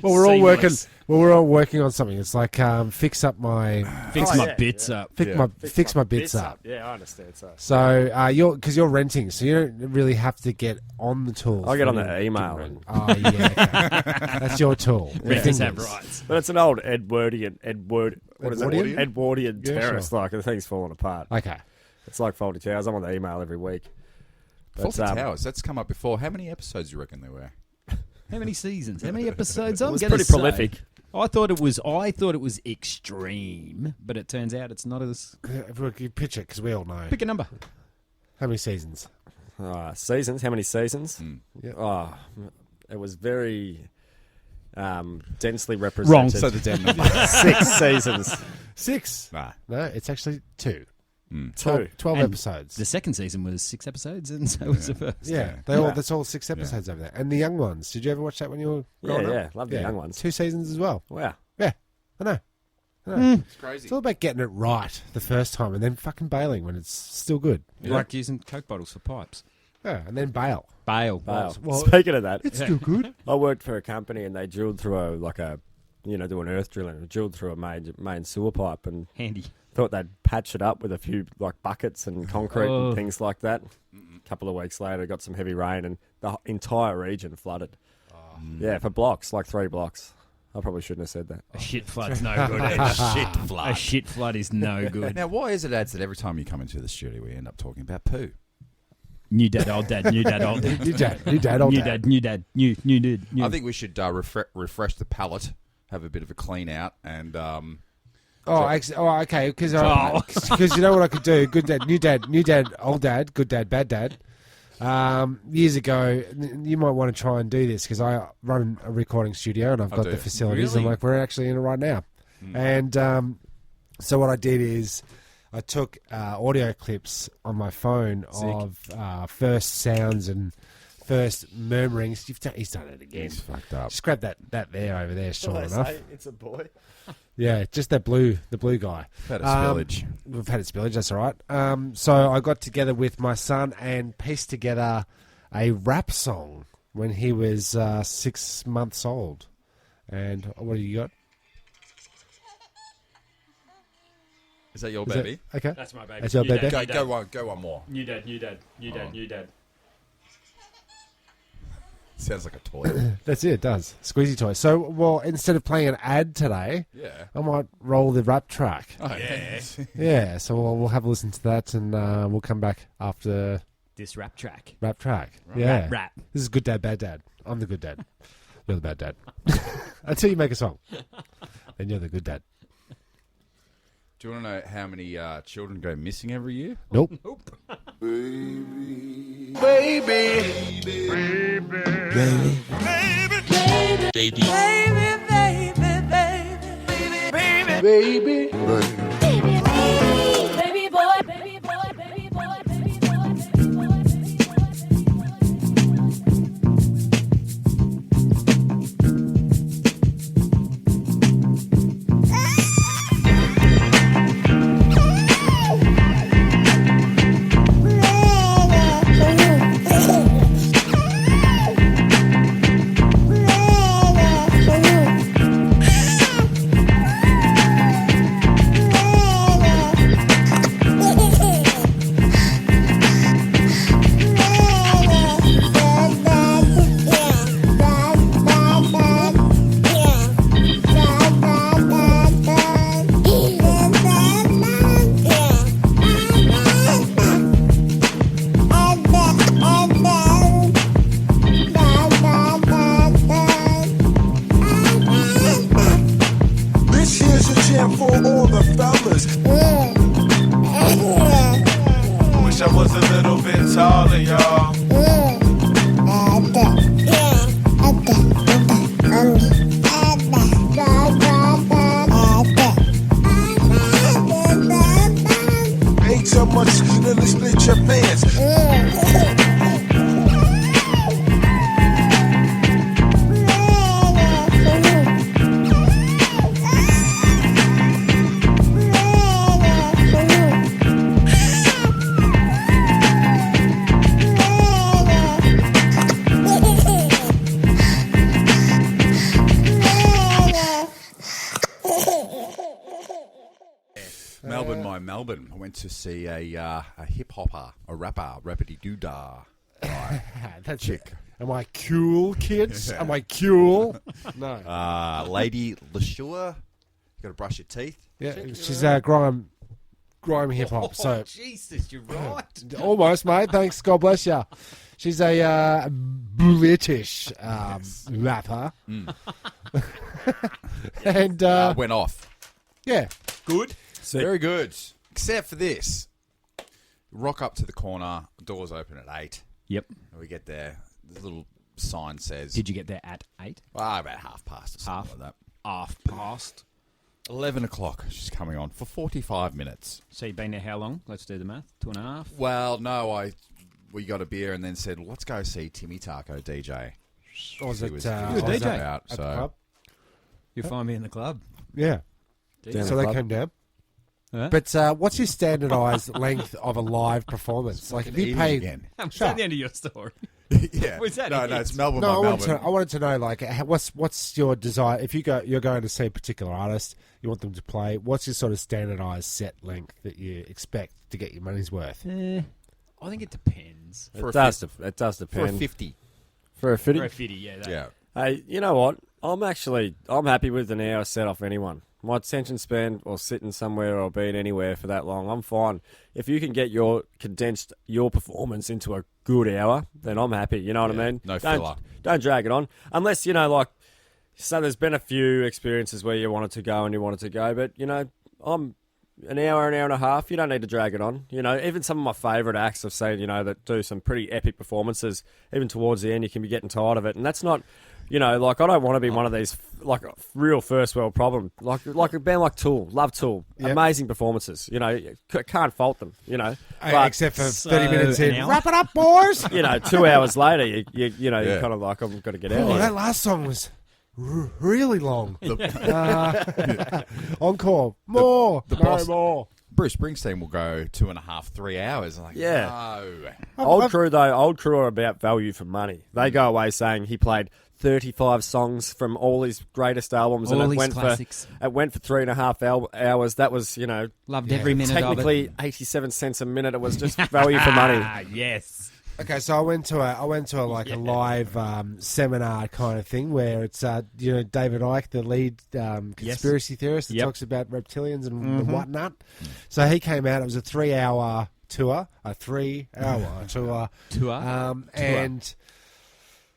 Well, we're all working. Seamless. Well, we're all working on something. It's like fix up my Fix Oh, my yeah, bits up. fix my bits up. Yeah, I understand. So So you're renting, so you don't really have to get on the tools. I get on for the your- email, Oh yeah, okay. That's your tool. Renters have Fingers. rights. but it's an old Edwardian. What is it? Edwardian? Edwardian Yeah, terrace. sure. Like the thing's falling apart. Okay. It's like faulty towers. I'm on the email every week. But, Faulty Towers. That's come up before. How many episodes do you reckon there were? How many seasons? How many episodes? It was pretty prolific. I thought it was extreme, but it turns out it's not as. You pitch it because we all know. Pick a number. How many seasons? Seasons? How many seasons? Yeah. Oh, it was very densely represented. Wrong. So the damn number. 6 seasons. 6. Nah. No, it's actually 2. 2. 12 And episodes. The second season was 6 episodes, and so was the first. Yeah, that's all 6 episodes over there. And the young ones. Did you ever watch that when you were growing up? Yeah, love the young ones. 2 seasons as well. Wow. Yeah, I know. It's crazy. It's all about getting it right the first time and then fucking bailing when it's still good. Like using Coke bottles for pipes. Yeah, and then bail. Bail. Wow. Well, Speaking of that, It's still good. I worked for a company and they drilled through do an earth drilling, drilled through a main sewer pipe and Handy. thought they'd patch it up with a few like buckets and concrete Oh. and things like that. A couple of weeks later, got some heavy rain and the entire region flooded. Yeah, for blocks, like 3 blocks. I probably shouldn't have said that. A shit flood's no good. A shit flood is no good. Now, why is it, Ads, that every time you come into the studio, we end up talking about poo? New dad, old dad, new dad, old dad. New dad, old New dad. dad, new dad, new dude. New. I think we should refresh the palate, have a bit of a clean out, and Okay, because you know what I could do? Good dad, old dad, good dad, bad dad. Years ago, you might want to try and do this because I run a recording studio and I've got do. the facilities. Really? I'm like, we're actually in it right now. And so what I did is I took audio clips on my phone of first sounds and first murmurings. He's done it again. he's fucked up. Just grab that there over there, sure enough. It's a boy. Yeah, just the blue guy. Had a spillage. We've had a spillage, that's all right. So I got together with my son and pieced together a rap song when he was 6 months old. And what do you got? Is that your Is that- baby? okay. That's my baby. That's your New baby? dad, Go one more. New dad, new dad, new dad, new dad. Sounds like a toy. That's it does. Squeezy toy. So, well, instead of playing an ad today, Yeah. I might roll the rap track. Oh, yeah. Yeah, so we'll have a listen to that and we'll come back after This rap track. rap track. Yeah. Rap. This is good dad, bad dad. I'm the good dad. You're the bad dad. Until you make a song. Then you're the good dad. Do you want to know how many children go missing every year? Nope. Baby boy, baby boy, baby boy, baby boy, baby boy, baby boy. This here's a jam for all the fellas. Wish I was a little bit taller, y'all. Melbourne. I went to see a hip hopper, a rapper, rappity doo dah. That's Chick. it. Am I cool, kids? Am I cool? No. Lady Lashua. You got to brush your teeth. Yeah, she's grime hip hop. So Jesus, you're right. almost, mate. Thanks. God bless you. She's a British rapper, and Went off. yeah, Good. Very good. Except for this. Rock up to the corner. Doors open at 8. Yep. And we get there. The little sign says... Did you get there at 8? about 1:30 or something like that. Half past. 11 o'clock. She's coming on for 45 minutes. So you've been there how long? Let's do the math. 2.5. Well, no, we got a beer and then said, let's go see Timmy Taco DJ. or was He it was DJ? out, at the so club? You'll find me in the club. Yeah. Down So the they club. came down. Huh? But what's your standardised length of a live performance? Like, if you Eating pay... again. I'm at the end of your story. Yeah. Was that no, it? it's Melbourne No, by I Melbourne. wanted to know, like, what's your desire? If you're going to see a particular artist, you want them to play, what's your sort of standardised set length that you expect to get your money's worth? I think it depends. For It a does. fif- It does For a depend. 50. For a fitting. For a fitty, yeah. That. Yeah. Hey, you know what? I'm happy with an hour set off anyone. My attention span or sitting somewhere or being anywhere for that long, I'm fine. If you can get your performance into a good hour, then I'm happy. You know what I mean? no filler. Don't drag it on. Unless, so there's been a few experiences where you wanted to go and you wanted to go, but, I'm an hour and a half, you don't need to drag it on. Even some of my favourite acts I've seen, that do some pretty epic performances, even towards the end, you can be getting tired of it. And that's not, I don't want to be one of these, like, real first world problem. Like a band like Tool, love Tool, Yep. amazing performances, can't fault them, But, Except for So, 30 minutes an in. hour? Wrap it up, boys! 2 hours later, you're Yeah. kind of like, I've got to get out Oh, of here. that last song was really long. Encore. More. the no boss- more. Bruce Springsteen will go 2.5, 3 hours. I'm like, Yeah. no. Old crew are about value for money. They go away saying he played 35 songs from all his greatest albums, All and his classics. it went for 3.5 hours. That was, Loved every minute of technically it. 87 cents a minute. It was just value for money. Ah, yes. Okay, so I went to a a live seminar kind of thing where it's David Icke, the lead conspiracy theorist, that Yep. talks about reptilians and whatnot. So he came out. It was a 3-hour tour, Tour. and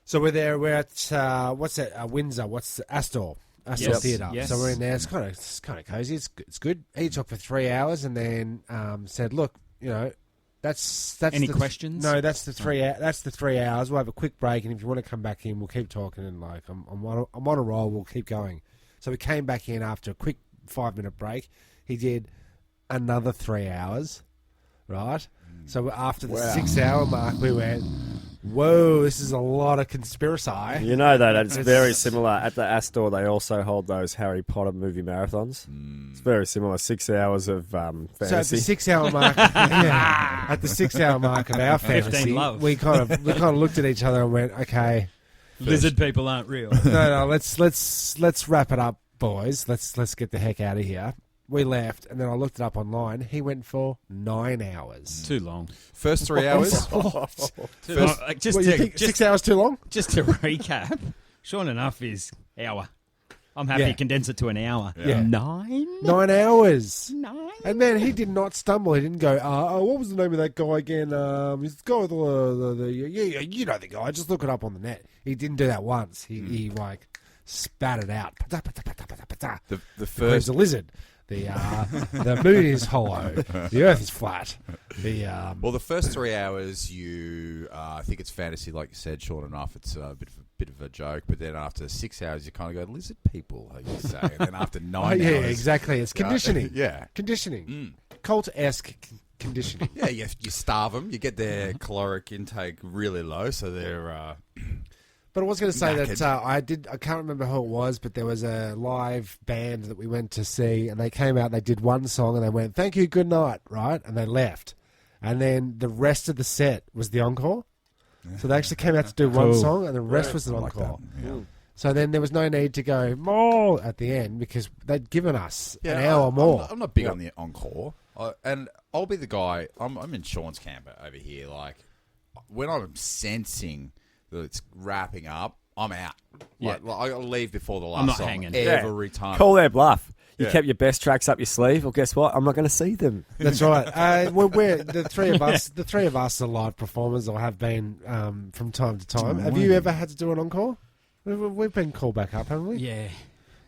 so we're there. We're at what's that? Windsor. What's Astor Yes, Theatre. yes. So we're in there. It's kind of cozy. It's good. He talked for 3 hours and then said, "Look, That's Any the, questions? No, that's the 3 hours. That's the 3 hours. We'll have a quick break, and if you want to come back in, we'll keep talking. And like, I'm on a roll. We'll keep going. So we came back in after a quick 5-minute break. He did another 3 hours, right? So after the 6-hour mark, we went, "Whoa, this is a lot of conspiracy." You know that it's very similar. At the Astor, they also hold those Harry Potter movie marathons. It's very similar. 6 hours of So at the fantasy. 6-hour mark, at the 6-hour mark of our fantasy, love. we kind of looked at each other and went, "Okay, Lizard people aren't real. no, let's wrap it up, boys. Let's get the heck out of here." We left, and then I looked it up online. He went for 9 hours. Too long. First 3 hours. Too long. Like, just, What, you to, think just, 6 hours too long? just to recap, Sean Enough is hour. I'm happy Yeah. to condense it to an hour. Yeah. 9? 9 hours. 9? And then he did not stumble. He didn't go, what was the name of that guy again? He's the guy with yeah, you know the guy. Just look it up on the net. He didn't do that once. He like spat it out. The There's first a lizard. The moon is hollow. The earth is flat. Well, the first 3 hours, I think it's fantasy, like you said, short enough. It's a bit of a joke, but then after 6 hours, you kind of go lizard people, like you say, and then after 9 yeah, hours, exactly. It's conditioning. yeah, Conditioning. Cult-esque conditioning. yeah, you starve them, you get their caloric intake really low, so they're But I was going to say Knackered. that I can't remember who it was, but there was a live band that we went to see, and they came out, they did one song, and they went, "Thank you, good night," right? And they left. And then the rest of the set was the encore. So they actually came out to do one Cool. song, and the rest was the like encore. that. Yeah. So then there was no need to go more at the end because they'd given us an hour more. I'm not big on the encore. And I'll be the guy. I'm in Sean's camp over here. Like, when I'm sensing that it's wrapping up, I'm out. Like I'll leave before the last not song hanging. every time. Call their bluff. You Yeah. kept your best tracks up your sleeve. Well, guess what? I'm not going to see them. That's right. We're the three of us. The three of us are live performers, or have been from time to time. Have you ever had to do an encore? We've been called back up, haven't we? Yeah.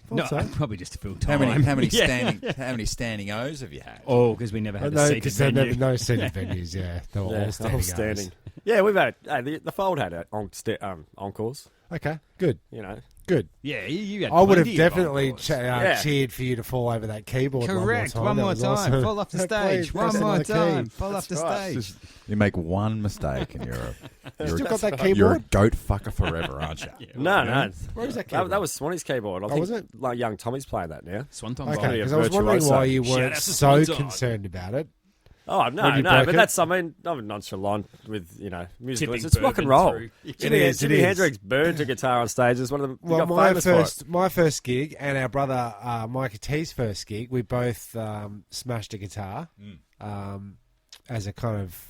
Thought No, so. probably just to fill How time. many Yeah. standing O's have you had? Oh, because we never had a No, seated because there venue. never no seated venues. Yeah, they were all standing. Overs. Yeah, we've had the Fold had encores. Okay, good, You know, good. Yeah, you had I would have plenty of definitely encores. cheered for you to fall over that keyboard. Correct. One more time. That was Fall off the awesome. stage. Please, One press more another time. key. Fall off the stage. You make one mistake and You still got that you're a keyboard? goat fucker forever, aren't you? no. Where is that That, keyboard? that was Swanee's keyboard. I think was it? like young Tommy's playing that now. Swanton Okay, Probably a because I was wondering virtuoso. why you Shout weren't out to so Swanton. concerned about it. Oh no, When you no, broke but it? that's I'm nonchalant with musical. Tipping It's rock and bourbon roll. through. It is, Jimi it is. Hendrix burned a guitar on stage. It's one of the Well, got my famous for it. my first gig and our brother Micah T's first gig, we both smashed a guitar as a kind of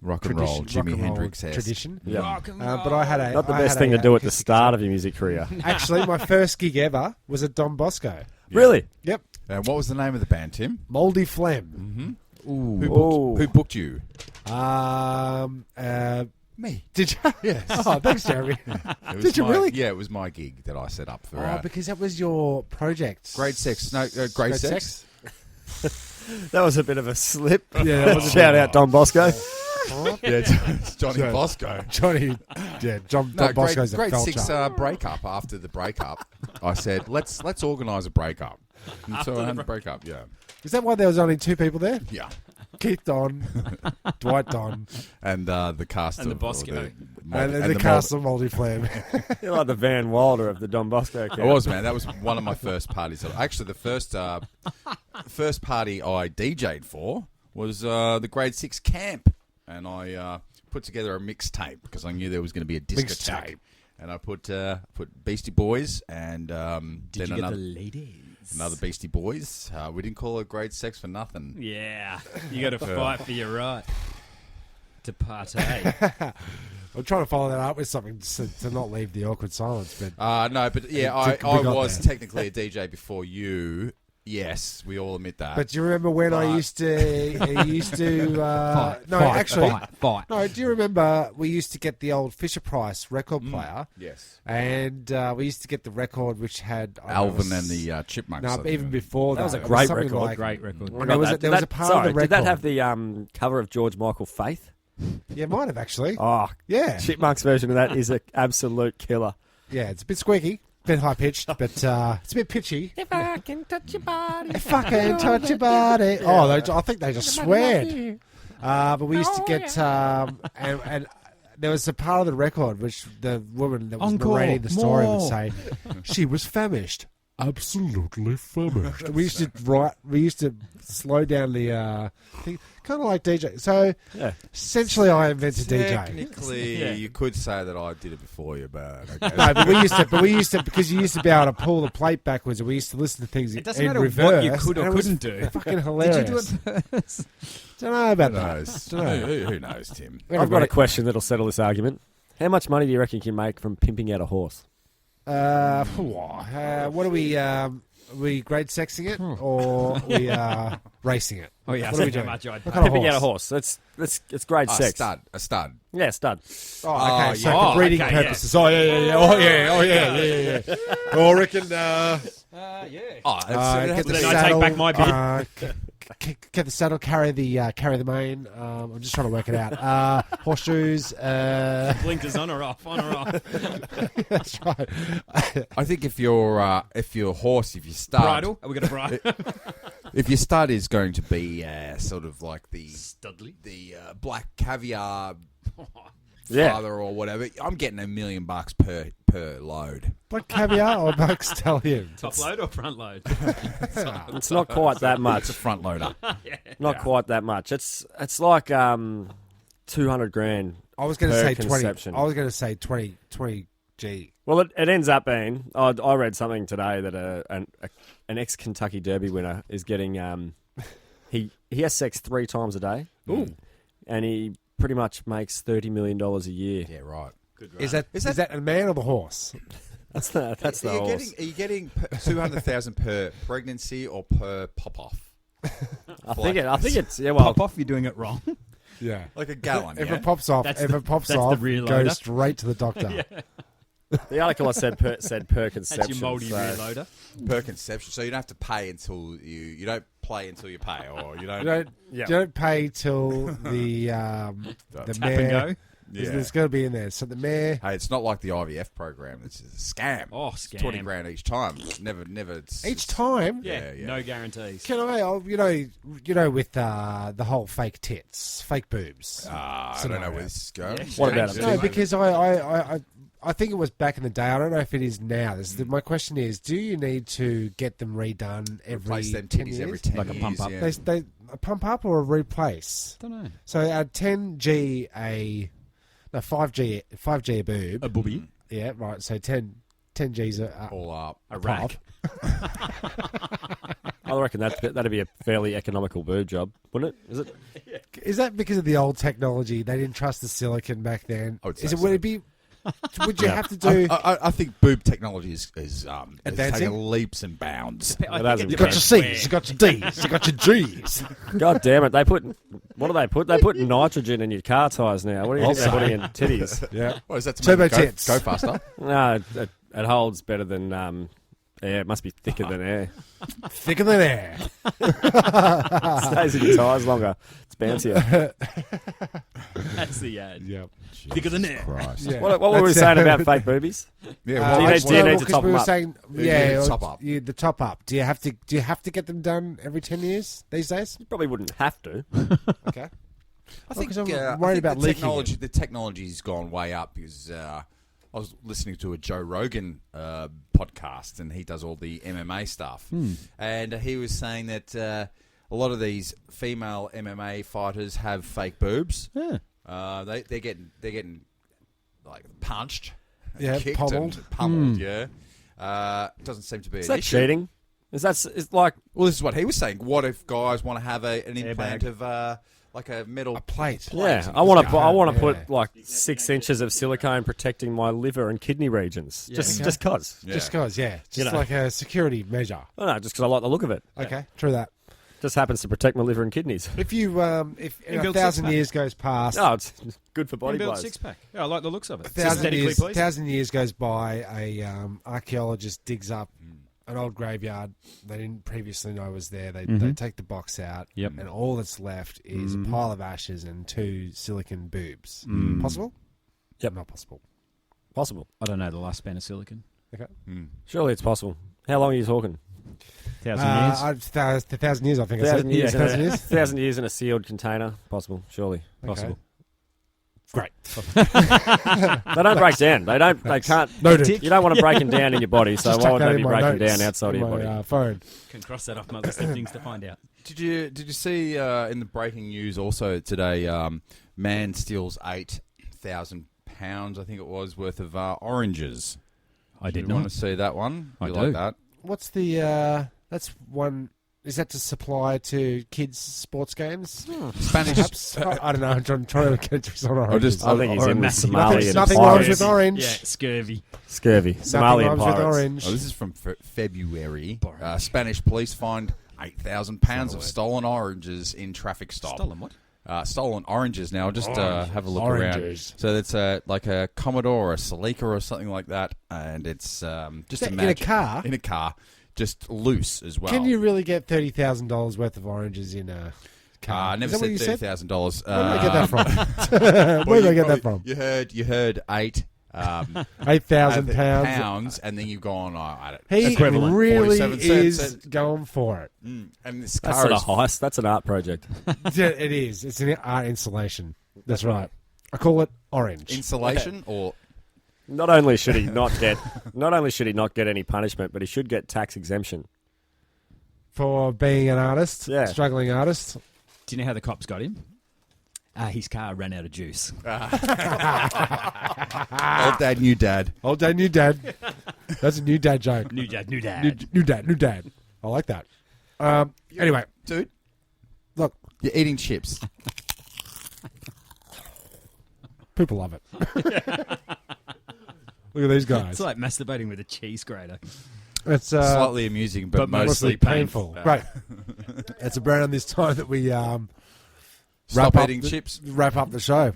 Rock and roll, tradition- Jimi rock and roll Hendrix-esque. tradition. Yeah. Rock and But I had a Not the I best had thing a to do at the acoustic start of your music career. guitar. Actually, my first gig ever was at Don Bosco. Really? Yep, And what was the name of the band, Tim? Moldy Phlegm. Who booked you? Me. Did you? Yes. Oh, thanks, Jeremy. It was Did you my- really? Yeah, it was my gig that I set up for Oh, because that was your project. Grade Sex. No, Grade Grade Sex. That was a bit of a slip. Yeah, that was a Shout out Don Bosco. Yeah, it's Johnny Sure. Bosco. Johnny, Don No, Bosco's grade a six felcher. breakup. After the breakup, I said, let's organise a breakup. And so I had a breakup. Yeah, Is that why there was only two people there? yeah. Keith Don, Dwight Don, And the cast And the of Bosco. and the cast of Moldy Flame. You're like the Van Wilder of the Don Bosco camp. I was, man. That was one of my first parties. Actually, the first party I DJ'd for was the Grade 6 camp. And I put together a mixtape because I knew there was going to be a discotheque. Mixtape. And I put Beastie Boys and Did then you get another, the ladies? another Beastie Boys. We didn't call it Grade 6 for nothing. Yeah. You got to fight for your right to partake. I'm trying to follow that up with something to not leave the awkward silence. But No, but yeah, We I got was there. technically a DJ before you. Yes, we all admit that. do you remember when I used to? Fight. No, do you remember we used to get the old Fisher Price record player? yes, And we used to get the record which had Alvin and the Chipmunks. No, I but think. even before that, That was a it great something record. like- Great record. I got there was that. a- there was Did a part sorry, of the did that record. have the cover of George Michael Faith? Yeah, it might have actually. Oh, Yeah, Chipmunks version of that is an absolute killer. yeah, it's a bit squeaky, a bit high pitched, but it's a bit pitchy. If I can touch your body. If I can touch your body. Oh, I think they just sweared. But we used to get and there was a part of the record which the woman that was Encore, narrating the story more. would say, she was famished. Absolutely famished. We used to slow down the thing, kind of like DJ. So Yeah. essentially, I invented DJ. Technically, Yeah. you could say that I did it before you, but I guess. No, but we used to because you used to be able to pull the plate backwards, and we used to listen to things It doesn't in matter reverse. what you could or and it was couldn't do. Fucking hilarious. Did you do it first? Don't know about Who that. knows? Don't know. Who knows, Tim? I've got a question that'll settle this argument. How much money do you reckon you can make from pimping out a horse? What are we grade sexing it or we racing it? Oh, yeah. What are we How doing? much I'd What kind of Pimping out a horse? horse. It's grade sex. A stud. Yeah, stud. Oh, okay. So yeah. for breeding Okay, yeah. purposes. Oh yeah. Oh yeah. Oh, I reckon. yeah. Oh, Get the Then I saddle. take back my bid. Get the saddle. Carry the mane. I'm just trying to work it out. Horseshoes. Blinkers on or off, That's right. I think if your horse, if your stud, Bridle. Are we got a bridle? if your stud is going to be sort of like the Studley. black caviar Yeah. father or whatever, I'm getting $1 million per load. Black caviar or black stallion? Top load or front load? It's not quite that It's much. a front loader. Not quite that much. It's like 200 grand. I was going to Per say 20. conception. I was going to say 20 Gee. Well, it ends up being. I read something today that an ex-Kentucky Derby winner is getting. He has sex 3 times a day. Ooh. And he pretty much makes $30 million a year. Yeah, right. Is that a man or the horse? That's the horse. Are you getting 200,000 per pregnancy or per pop off? I think it's yeah. Well, Pop off, you're doing it wrong. Yeah. Like a gallon. If yeah? it pops off, That's if the- it pops that's the off, rear go loader. straight to the doctor. the article I said per conception. That's your mouldy so- rear loader. Per conception. So you don't have to pay until you don't play until you pay, or you don't. You don't pay till the Tap and mare. go. Yeah. It's got to be in there. So the mare. Hey, it's not like the IVF program. It's a scam. Oh, It's scam. 20 grand each time. Never. Each time. Yeah, Yeah. no guarantees. Can I? With the whole fake tits, fake boobs. I don't know where this is going. Yeah. What about it? No, because I think it was back in the day. I don't know if it is now. My question is: do you need to get them redone every Replace them 10 titties years? every 10 Like a years. pump up. Yeah. They a pump up or a replace? Don't know. So a 10G 5G a boob. A booby. Yeah, right. So 10 G's a All up. A rack. I reckon that'd be a fairly economical boob job, wouldn't it? Is it? Is that because of the old technology? They didn't trust the silicon back then. I would say Is it? so. Would it be? Would you have to do? I think boob technology is Advancing? taking leaps and bounds. It hasn't You got your C's, you got your D's, you got your G's. God damn it! What do they put? They put nitrogen in your car tires now. What do you think they're putting in titties? Yeah. What is that to Turbo make it tits. go faster? No, it holds better than air. It must be thicker than air. Thicker than air. Stays in your tires longer. It's bouncier. That's the ad. Yep. Bigger than air. Christ. Yeah. What were we saying about fake boobies? Yeah, Do you need to top we them were up? saying, Yeah, top up. the top up. Do you have to get them done every 10 years these days? You probably wouldn't have to. Okay. I think, 'cause I'm I worried think about the leaking technology. The technology's gone way up because I was listening to a Joe Rogan podcast, and he does all the MMA stuff, and he was saying that a lot of these female MMA fighters have fake boobs. Yeah. They're getting like punched, Yeah, kicked, pummeled. and pummeled. Yeah, doesn't seem to be Is an that issue. cheating? It's like Well, this is what he was saying. What if guys want to have an implant Airbag. of like a metal A plate. yeah. I want to Yeah. put like 6 inches of silicone protecting my liver and kidney regions. Just cause. Yeah. Just because, yeah. Just You know. like a security measure. I don't know, just because I like the look of it. Okay, true that. Just happens to protect my liver and kidneys. If you, if Inbuilt 1,000 six-pack. years goes past, No, it's good for body Inbuilt blows. 6-pack. Yeah, I like the looks of it. 1,000 Aesthetically years, pleasing. 1,000 years goes by, a archaeologist digs up an old graveyard they didn't previously know was there. They take the box out, Yep. and all that's left is a pile of ashes and 2 silicon boobs. Possible? Yep. Not possible. Possible. I don't know the lifespan of silicon. Okay. Surely it's possible. How long are you talking? 1,000 years. 1,000 years, I think. 1,000 years. 1,000 years? 1,000 years in a sealed container. Possible. Surely. Possible. Great. They don't break down. They can't. Noted. You don't want to break them down in your body, so Just why chuck would that they in be my breaking notes down outside of in your my, body? phone. Can cross that off my list of things to find out. Did you see in the breaking news also today? Man steals £8,000, I think it was, worth of oranges. I did You want not. to see that one? I You do. like that? What's the? That's one. Is that to supply to kids' sports games? Spanish. Perhaps. I don't know. I'm trying to get through some I just- I think he's in with massive- Somalian Nothing pirates. rhymes with orange. Yeah, scurvy. Scurvy. Nothing Somalian rhymes with pirates. orange. Oh, this is from February. Boring. Spanish police find £8,000 of stolen oranges in traffic stop. Stolen what? Stolen oranges. Now, just have a look Oranges. around. So that's like a Commodore or a Celica or something like that, and it's just In a imagine car? in a car, just loose as well. Can you really get $30,000 worth of oranges in a car? I Is never that what said you said? $30,000. Where did I get that from? Where did I get that from? You heard eight. £8,000 pounds, and then you've gone. He Equivalent. really 47 is cents. going for it. And this That's car not a is heist. That's an art project. Yeah, it is. It's an art installation. That's right. I call it orange. insulation or Not only should he not get any punishment, but he should get tax exemption. For being an artist, Yeah. struggling artist. Do you know how the cops got him? His car ran out of juice. Old dad, new dad. Old dad, new dad. That's a new dad joke. New dad. New dad. I like that. Anyway, Dude, look, you're eating chips. people love it. Look at these guys. It's like masturbating with a cheese grater. It's Slightly amusing, but mostly painful. Right. It's around this time that we Stop wrap eating up chips. wrap up the show.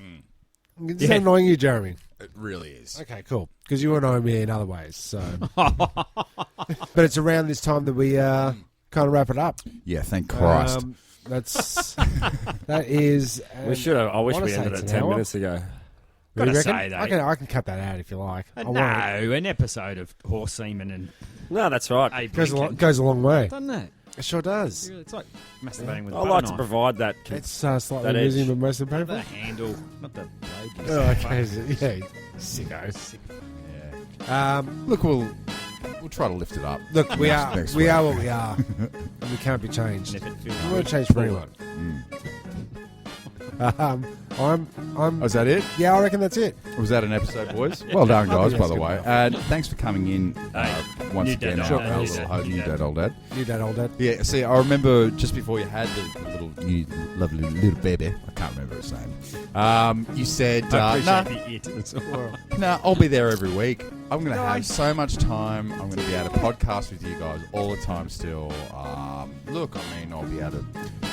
Is that Yeah. annoying you, Jeremy? It really is. Okay, cool. Because you annoy me in other ways. So, but it's around this time that we kind of wrap it up. Yeah, thank Christ. That's that is. We should have. I wish wanna we say ended it's it an 10 hour. minutes ago. Gotta You reckon? say, though. I can cut that out if you like. I won't. No, an episode of horse semen and No, that's right. Abe Goes Lincoln. goes a long way. Doesn't it? It sure does. It's like masturbating with a I butter like to knife. provide that. It's slightly That edge. amusing, but mostly The painful. handle, not the blade. Oh, okay. Yeah, sicko. Look, we'll try to lift it up. Look, we Next are week. what we are, and we can't be changed. And if it feels We won't change for anyone. I'm. Oh, is that it? Yeah, I reckon that's it. Was that an episode, boys? Well done, guys, by that's the good way. enough. And thanks for coming in once New again. dad, our old dad, little new dad, ho- new new dad. dad, old dad. New dad, old dad. Yeah, see, I remember just before you had the little new, lovely little baby. I can't remember his name. You said, I "No, appreciate the it. That's all. no, I'll be there every week. I'm going to have so much time. I'm going to be able to podcast with you guys all the time still. Look, I mean, I'll be able to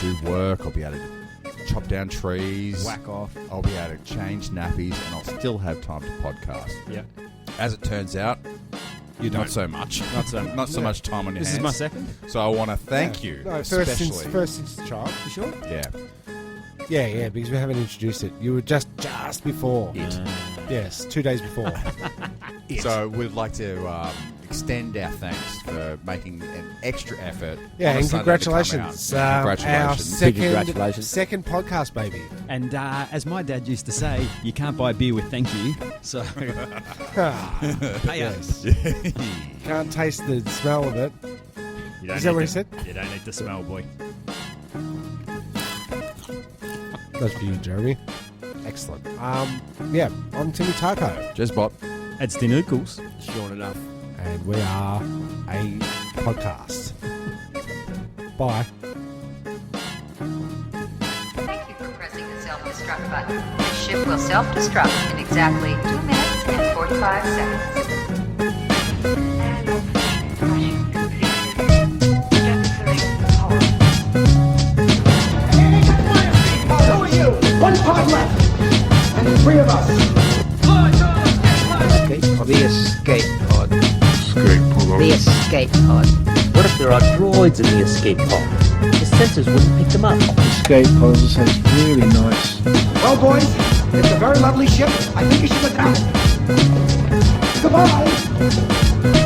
do work. I'll be able to chop down trees. Whack off. I'll be able to change nappies, and I'll still have time to podcast. Yeah. As it turns out, You not so much. Not so much time on your This hands. is my second. So I want to thank you, No, especially. first since the child. You sure? Yeah. Yeah, because we haven't introduced it. You were just before. Yes, 2 days before. So we'd like to extend our thanks for making an extra effort. Yeah, on a and Sunday to come congratulations. out. Our Congratulations. Big congratulations. second podcast, baby. And as my dad used to say, you can't buy beer with thank you. So pay us. Can't taste the smell of it. You don't Is that need what he to- said? You don't need to smell, boy. That's for you, Jeremy. Excellent. Yeah, I'm Timmy Taco, Just Bob. It's the noodles. Sure enough. and we are a podcast. Bye. Thank you for pressing the self-destruct button. The ship will self-destruct in exactly 2 minutes and 45 seconds. One pod left, and 3 of us. The escape pod. The escape pod. What if there are droids in the escape pod? The sensors wouldn't pick them up. Escape pods has really nice. Well, boys, it's a very lovely ship. I think you should look out. Goodbye.